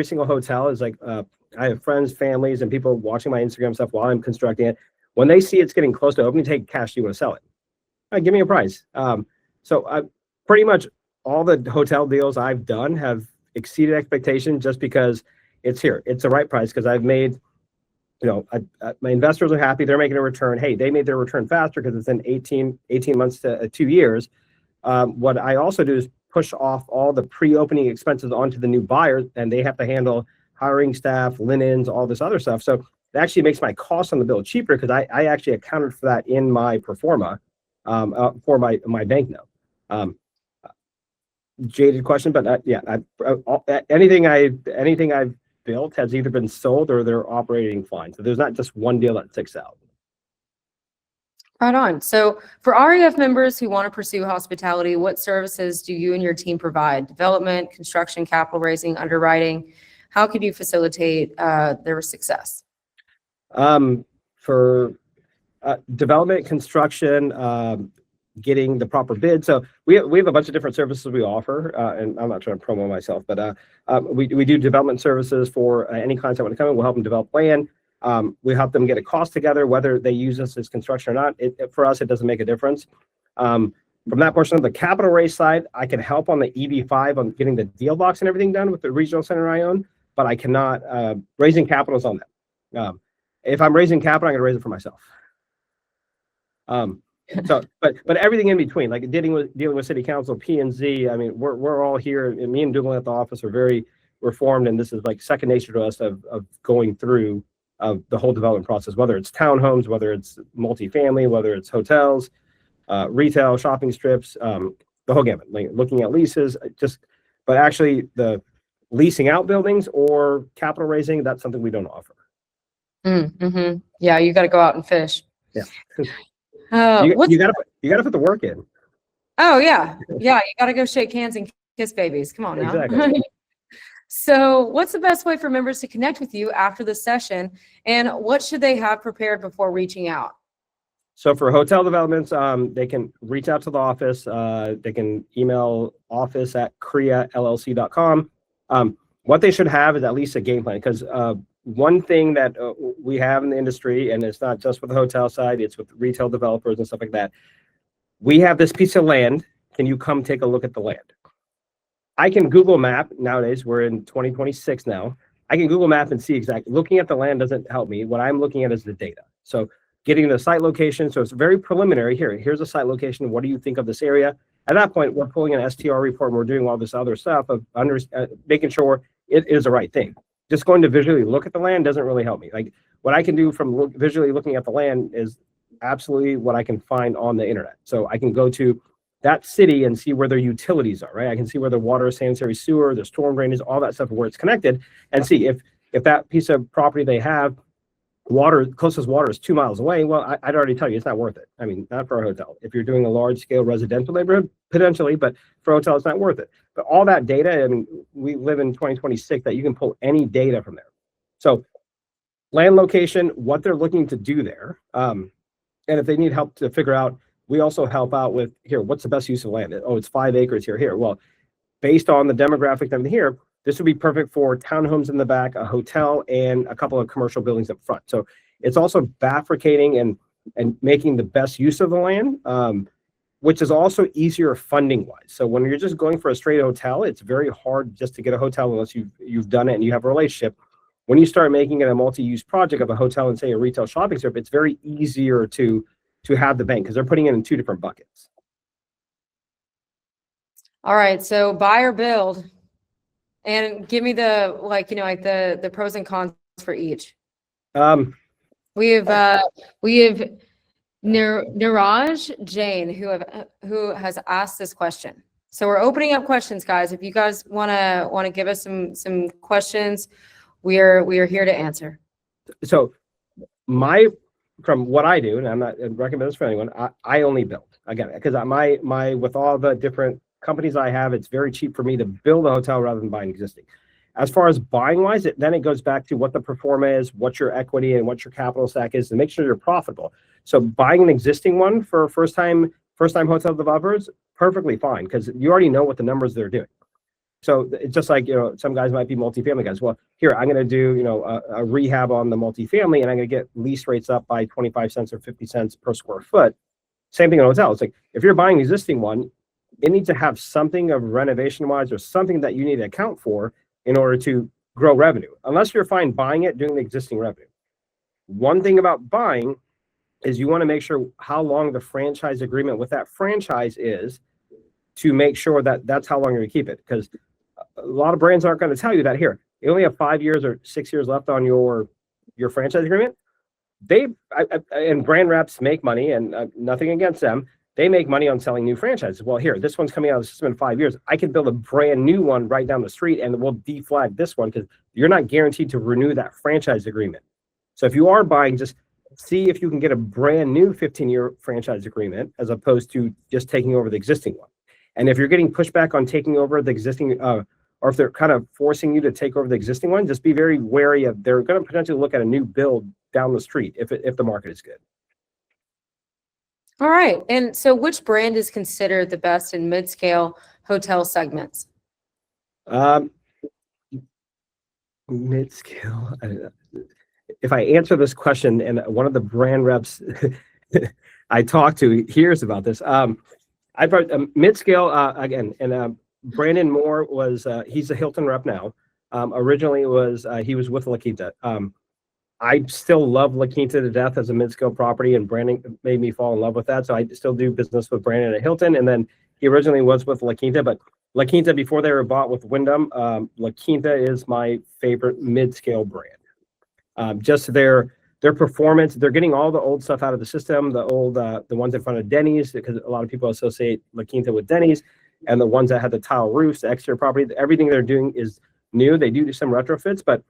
Speaker 2: single hotel is like, I have friends, families, and people watching my Instagram stuff while I'm constructing it. When they see it's getting close to opening, take cash, do you want to sell it? Give me a price. So pretty much all the hotel deals I've done have exceeded expectations just because it's here. It's the right price because I've made, my investors are happy. They're making a return. Hey, they made their return faster because it's in 18 months to 2 years. What I also do is push off all the pre-opening expenses onto the new buyers, and they have to handle hiring staff, linens, all this other stuff. So it actually makes my cost on the bill cheaper because I actually accounted for that in my pro forma for my bank note. Jaded question, but yeah, anything I've built has either been sold or they're operating fine. So there's not just one deal that sticks out.
Speaker 1: Right on. So for REF members who want to pursue hospitality, what services do you and your team provide? Development, construction, capital raising, underwriting? How could you facilitate their success?
Speaker 2: For development, construction, getting the proper bid. So we have a bunch of different services we offer, and I'm not trying to promo myself, but we do development services for any clients that want to come in. We'll help them develop land. We help them get a cost together, whether they use us as construction or not. For us, it doesn't make a difference. From that portion of the capital raise side, I can help on the EB5 on getting the deal box and everything done with the regional center I own, but I cannot, raising capital is on them. If I'm raising capital, I'm going to raise it for myself. So, but everything in between, like dealing with city council, P&Z. I mean, we're all here. And me and Dougal at the office we're we're formed, and this is like second nature to us of going through the whole development process, whether it's townhomes, whether it's multifamily, whether it's hotels, retail, shopping strips, the whole gamut, like looking at leases, but actually the leasing out buildings or capital raising, that's something we don't offer.
Speaker 1: Mm-hmm. Yeah, you got to go out and fish.
Speaker 2: Yeah.
Speaker 1: You
Speaker 2: got to put the work in.
Speaker 1: Oh yeah. Yeah. You got to go shake hands and kiss babies. Come on now.
Speaker 2: Exactly.
Speaker 1: So what's the best way for members to connect with you after the session, and what should they have prepared before reaching out?
Speaker 2: So for hotel developments, they can reach out to the office. They can email office@KREALLC.com. What they should have is at least a game plan, because one thing that we have in the industry, and it's not just with the hotel side, it's with retail developers and stuff like that. We have this piece of land. Can you come take a look at the land? I can Google map nowadays. We're in 2026 now. I can Google map and see exactly. Looking at the land doesn't help me. What I'm looking at is the data. So getting the site location. So it's very preliminary here. Here's a site location. What do you think of this area? At that point, we're pulling an STR report and we're doing all this other stuff of making sure it is the right thing. Just going to visually look at the land doesn't really help me. Like what I can do from visually looking at the land is absolutely what I can find on the internet. So I can go to that city and see where their utilities are, right? I can see where the water, sanitary sewer, the storm drainage, all that stuff, where it's connected, and see if that piece of property they have, closest water is 2 miles away. Well, I'd already tell you it's not worth it. I mean, not for a hotel. If you're doing a large scale residential neighborhood, potentially, but for a hotel, it's not worth it. But all that data, I mean, we live in 2026 that you can pull any data from there. So land location, what they're looking to do there. And if they need help to figure out, we also help out with here, what's the best use of land? Oh, it's 5 acres here. Well, based on the demographic that I'm here, this would be perfect for townhomes in the back, a hotel, and a couple of commercial buildings up front. So it's also bifurcating and making the best use of the land, which is also easier funding wise. So when you're just going for a straight hotel, it's very hard just to get a hotel unless you've done it and you have a relationship. When you start making it a multi-use project of a hotel and say a retail shopping strip, it's very easier to have the bank because they're putting it in 2 different buckets.
Speaker 1: All right, so buy or build, and give me the the pros and cons for each. We have Niraj Jain who has asked this question. So we're opening up questions, guys. If you guys want to give us some questions, we are here to answer.
Speaker 2: So from what I do, and I'm not recommend this for anyone, I only build again because my with all the different companies I have, it's very cheap for me to build a hotel rather than buying existing. As far as buying wise, then it goes back to what the pro forma is, what your equity and what your capital stack is to make sure you're profitable. So buying an existing one for first time hotel developers, perfectly fine because you already know what the numbers they're doing. So it's just like, some guys might be multifamily guys. Well, here, I'm going to do, a rehab on the multifamily and I'm going to get lease rates up by 25 cents or 50 cents per square foot. Same thing in a hotel. It's like, if you're buying an existing one, it needs to have something of renovation wise or something that you need to account for in order to grow revenue. Unless you're fine buying it, doing the existing revenue. One thing about buying is you want to make sure how long the franchise agreement with that franchise is to make sure that that's how long you're going to keep it. Because a lot of brands aren't going to tell you that here. You only have 5 years or 6 years left on your franchise agreement. And brand reps make money, and nothing against them. They make money on selling new franchises. Well, here, this one's coming out of the system in 5 years. I can build a brand new one right down the street, and we'll deflag this one because you're not guaranteed to renew that franchise agreement. So if you are buying, just see if you can get a brand new 15-year franchise agreement as opposed to just taking over the existing one. And if you're getting pushback on taking over the existing, or if they're kind of forcing you to take over the existing one, just be very wary of they're going to potentially look at a new build down the street if the market is good.
Speaker 1: All right. And so which brand is considered the best in mid-scale hotel segments?
Speaker 2: Mid-scale. If I answer this question and one of the brand reps I talked to hears about this, I've heard mid-scale again, and Brandon Moore was, he's a Hilton rep now. Originally he was with La Quinta. I still love La Quinta to death as a mid-scale property, and Brandon made me fall in love with that. So I still do business with Brandon at Hilton. And then he originally was with La Quinta, but La Quinta, before they were bought with Wyndham, La Quinta is my favorite mid-scale brand. Just their performance, they're getting all the old stuff out of the system, the ones in front of Denny's, because a lot of people associate La Quinta with Denny's, and the ones that had the tile roofs, the exterior property, everything they're doing is new. They do some retrofits, but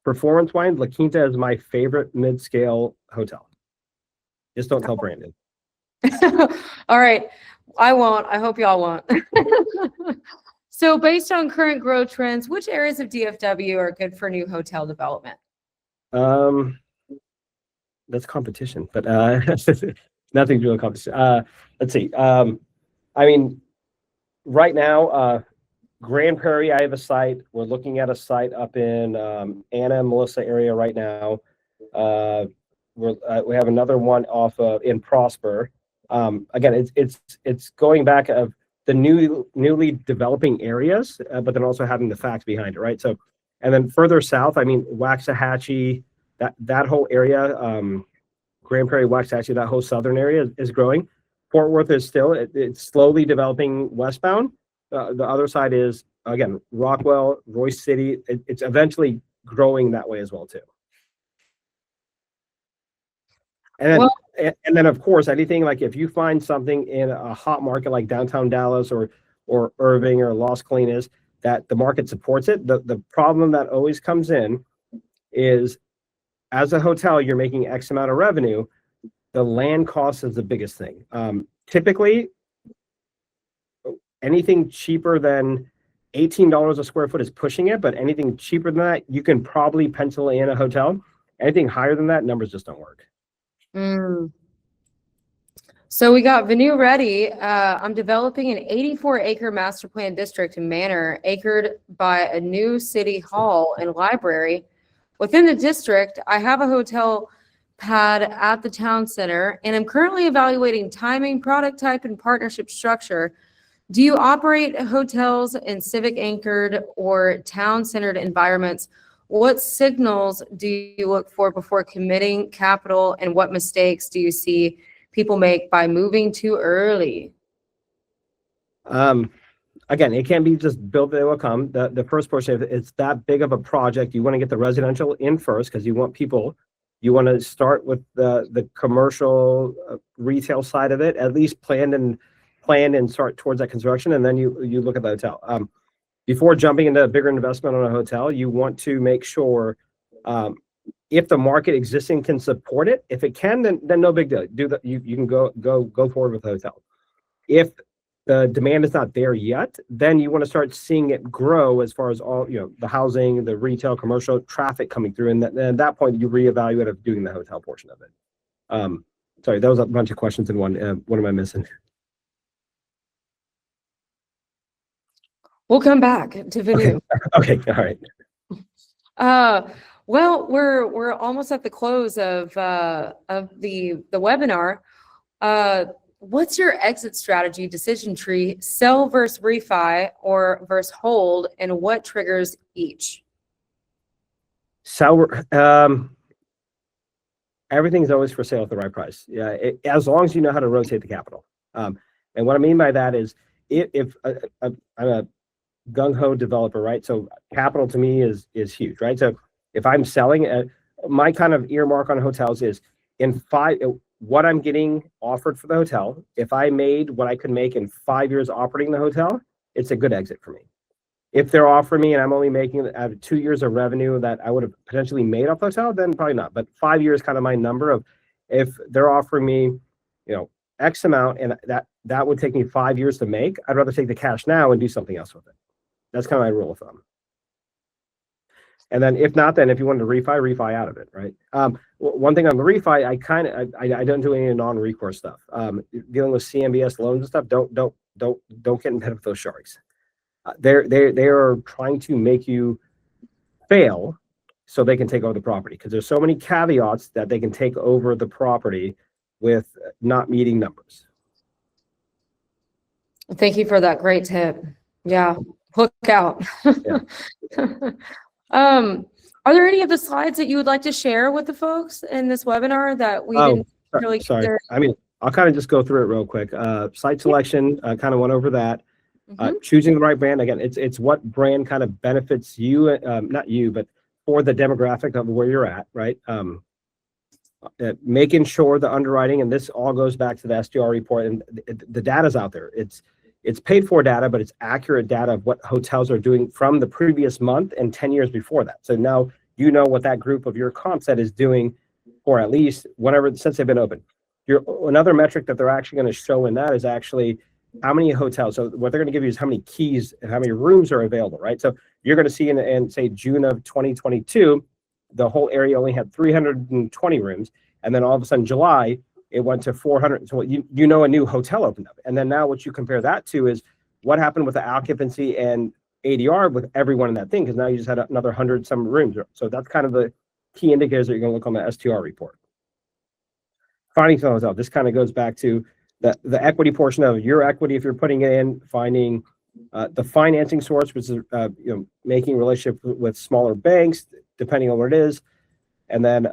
Speaker 2: performance-wise, La Quinta is my favorite mid-scale hotel. Just don't tell Brandon.
Speaker 1: All right. I won't. I hope y'all won't. So based on current growth trends, which areas of DFW are good for new hotel development?
Speaker 2: That's competition, but nothing real competition. Let's see. I mean, right now, Grand Prairie, I have a site. We're looking at a site up in Anna and Melissa area right now. We have another one off in Prosper. Again, it's going back of the newly developing areas, but then also having the facts behind it, right? So, and then further south, I mean, Waxahachie, that whole area, Grand Prairie, Waxahachie, that whole southern area is growing. Fort Worth is still it's slowly developing westbound. The other side is again Rockwell, Royce City. It's eventually growing that way as well too. And then, of course, anything like if you find something in a hot market like downtown Dallas or Irving or Los Colinas that the market supports it, the problem that always comes in is as a hotel, you're making X amount of revenue. The land cost is the biggest thing. Typically, anything cheaper than $18 a square foot is pushing it, but anything cheaper than that, you can probably pencil in a hotel. Anything higher than that, numbers just don't work.
Speaker 1: So we got Venue ready. I'm developing an 84-acre master plan district and manor anchored by a new city hall and library. Within the district, I have a hotel pad at the town center, and I'm currently evaluating timing, product type, and partnership structure. Do you operate hotels in civic-anchored or town-centered environments? What signals do you look for before committing capital, and what mistakes do you see people make by moving too early?
Speaker 2: Again, it can't be just build, they will come. The first portion, if it's that big of a project, you want to get the residential in first because you want people. You want to start with the commercial retail side of it, at least planned and start towards that construction, and then you look at the hotel. Before jumping into a bigger investment on a hotel, you want to make sure if the market existing can support it. If it can, then no big deal. You can go forward with the hotel. If the demand is not there yet, then you want to start seeing it grow as far as all the housing, the retail, commercial traffic coming through, and then at that point you reevaluate of doing the hotel portion of it. Sorry, that was a bunch of questions in one. What am I missing?
Speaker 1: We'll come back to Venue.
Speaker 2: Okay. All right.
Speaker 1: Well, we're almost at the close of the webinar. What's your exit strategy, decision tree, sell versus refi or versus hold, and what triggers each?
Speaker 2: Sell. Everything's always for sale at the right price. Yeah, as long as you know how to rotate the capital. And what I mean by that is, if I'm a gung-ho developer, right? So capital to me is huge, right? So if I'm selling, my kind of earmark on hotels is what I'm getting offered for the hotel. If I made what I could make in 5 years operating the hotel, it's a good exit for me. If they're offering me and I'm only making out of 2 years of revenue that I would have potentially made off the hotel, then probably not. But 5 years kind of my number of if they're offering me, X amount and that would take me 5 years to make, I'd rather take the cash now and do something else with it. That's kind of my rule of thumb. And then if not, then if you wanted to refi out of it, right? One thing on the refi, I don't do any non-recourse stuff. Dealing with CMBS loans and stuff, don't get in bed with those sharks. They are trying to make you fail so they can take over the property because there's so many caveats that they can take over the property with not meeting numbers.
Speaker 1: Thank you for that great tip. Yeah, hook out.
Speaker 2: Yeah.
Speaker 1: Are there any of the slides that you would like to share with the folks in this webinar that we didn't really
Speaker 2: sorry. I mean, I'll kind of just go through it real quick. Site selection, kind of went over that. Choosing the right brand, again, it's what brand kind of benefits you, not you, but for the demographic of where you're at, right? Making sure the underwriting, and this all goes back to the SDR report, and the data's out there. It's paid for data, but it's accurate data of what hotels are doing from the previous month and 10 years before that. So now you know what that group of your comp set is doing for at least whenever since they've been open. Another metric that they're actually going to show in that is actually how many hotels. So what they're going to give you is how many keys and how many rooms are available, right? So you're going to see in say June of 2022, the whole area only had 320 rooms, and then all of a sudden July it went to 400. So you know a new hotel opened up, and then now what you compare that to is what happened with the occupancy and ADR with everyone in that thing, because now you just had another 100 some rooms. So that's kind of the key indicators that you're going to look on the STR report. Finding some hotel. This kind of goes back to the equity portion of your equity if you're putting it in, finding the financing source, which is making a relationship with smaller banks, depending on what it is, and then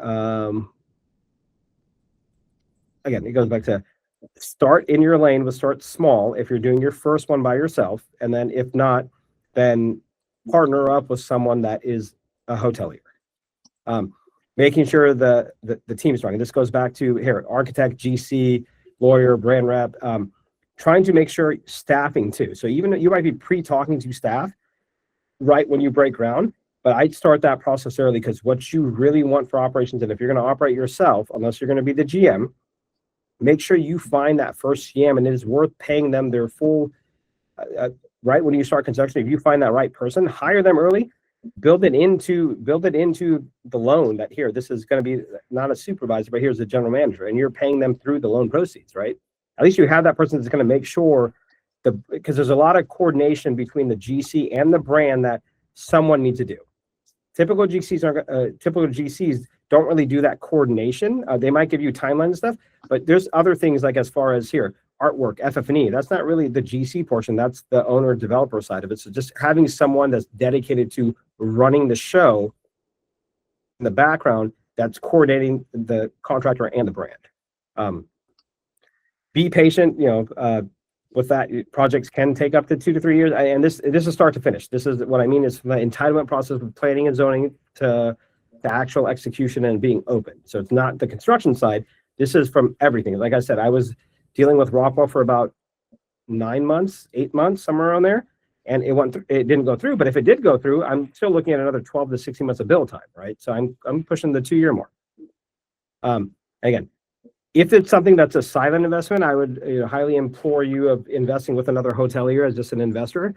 Speaker 2: again, it goes back to start in your lane, but start small if you're doing your first one by yourself, and then if not, then partner up with someone that is a hotelier. Making sure the team is strong. And this goes back to here, architect, GC, lawyer, brand rep, trying to make sure staffing too. So even you might be pre-talking to staff right when you break ground, but I'd start that process early, because what you really want for operations, and if you're going to operate yourself, unless you're going to be the GM, make sure you find that first GM, and it is worth paying them their full, right when you start construction. If you find that right person, hire them early, build it into the loan that here, this is going to be not a supervisor, but here's the general manager, and you're paying them through the loan proceeds, right? At least you have that person that's going to make sure because there's a lot of coordination between the GC and the brand that someone needs to do. Typical GCs don't really do that coordination. They might give you timeline and stuff, but there's other things like as far as here, artwork, FF&E. That's not really the GC portion. That's the owner developer side of it. So just having someone that's dedicated to running the show in the background, that's coordinating the contractor and the brand. Be patient. With that, projects can take up to 2 to 3 years, and this is start to finish. This is what I mean is from the entitlement process of planning and zoning to the actual execution and being open. So it's not the construction side. This is from everything. Like I said, I was dealing with Rockwell for about 9 months, 8 months, somewhere around there, and it didn't go through. But if it did go through, I'm still looking at another 12 to 16 months of build time, right? So I'm pushing the 2-year mark. Again, if it's something that's a silent investment, I would highly implore you of investing with another hotelier as just an investor,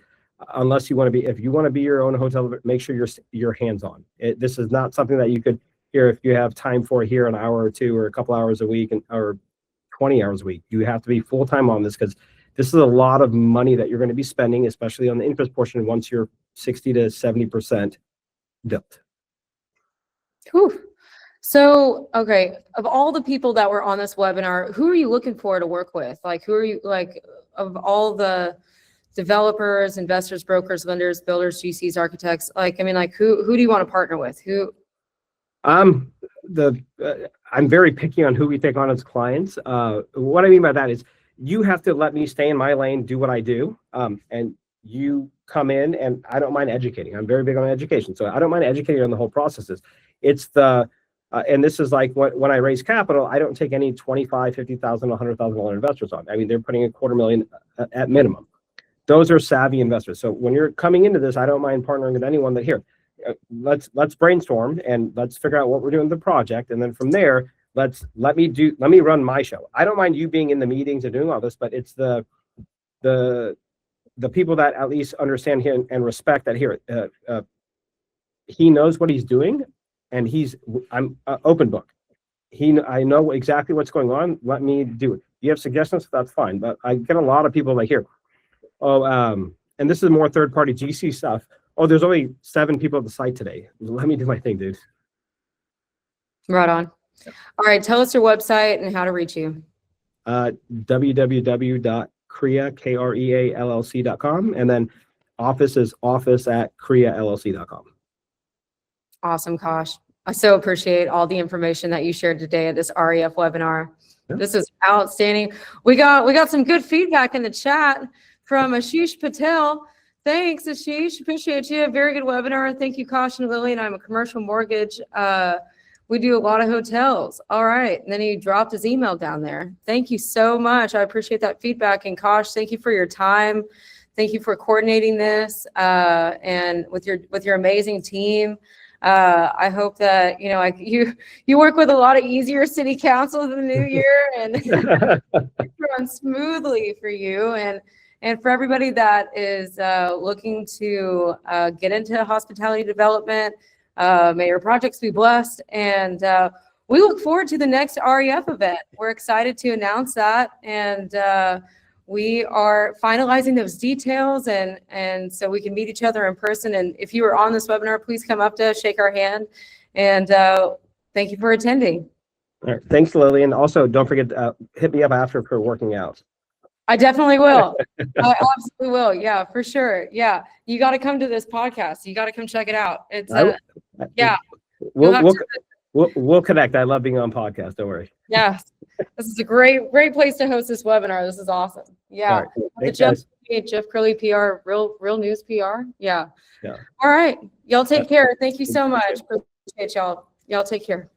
Speaker 2: unless you want to be. If you want to be your own hotel, make sure you're hands-on. This is not something that you could here if you have time for here an hour or two or a couple hours a week or 20 hours a week. You have to be full-time on this, because this is a lot of money that you're going to be spending, especially on the interest portion once you're 60 to 70% built.
Speaker 1: Whew. So, okay, of all the people that were on this webinar, who are you looking for to work with? Like, who are you, like, of all the developers, investors, brokers, lenders, builders, GCs, architects, like, I mean, like, who do you want to partner with? Who?
Speaker 2: I'm very picky on who we take on as clients. What I mean by that is you have to let me stay in my lane, do what I do, and you come in, and I don't mind educating. I'm very big on education, so I don't mind educating on the whole processes. It's and this is like when I raise capital, I don't take any $25,000, $50,000, $100,000 investors on. I mean, they're putting $250,000 at minimum. Those are savvy investors. So when you're coming into this, I don't mind partnering with anyone that here. Let's brainstorm and let's figure out what we're doing with the project, and then from there, let me run my show. I don't mind you being in the meetings and doing all this, but it's the people that at least understand him and respect that here. He knows what he's doing. And I'm open book. I know exactly what's going on. Let me do it. You have suggestions? That's fine. But I get a lot of people like here. And this is more third-party GC stuff. Oh, there's only 7 people at the site today. Let me do my thing, dude.
Speaker 1: Right on. All right, tell us your website and how to reach you.
Speaker 2: www.KREA, KREA and then office is office@KREALLC.com.
Speaker 1: Awesome, Kash. I so appreciate all the information that you shared today at this REF webinar. Yeah. This is outstanding. We got some good feedback in the chat from Ashish Patel. Thanks, Ashish. Appreciate you. Very good webinar. Thank you, Kash and Lillian. I'm a commercial mortgage. We do a lot of hotels. All right. And then he dropped his email down there. Thank you so much. I appreciate that feedback. And Kash, thank you for your time. Thank you for coordinating this and with your amazing team. I hope that you work with a lot of easier city councils in the new year and it's run smoothly for you and for everybody that is looking to get into hospitality development. May your projects be blessed, and we look forward to the next REF event. We're excited to announce that, and we are finalizing those details, and so we can meet each other in person. And if you are on this webinar, please come up to us, shake our hand, and thank you for attending.
Speaker 2: All right. Thanks, Lillian. Also, don't forget to hit me up after for working out.
Speaker 1: I definitely will. I absolutely will. Yeah, for sure. Yeah, you got to come to this podcast. You got to come check it out. It's yeah.
Speaker 2: We'll connect. I love being on podcasts. Don't worry.
Speaker 1: Yes, this is a great place to host this webinar. This is awesome. Yeah,
Speaker 2: right.
Speaker 1: Jeff Curley PR, real news PR. Yeah. All right, y'all take care. Thank you so much. Appreciate y'all. Y'all take care.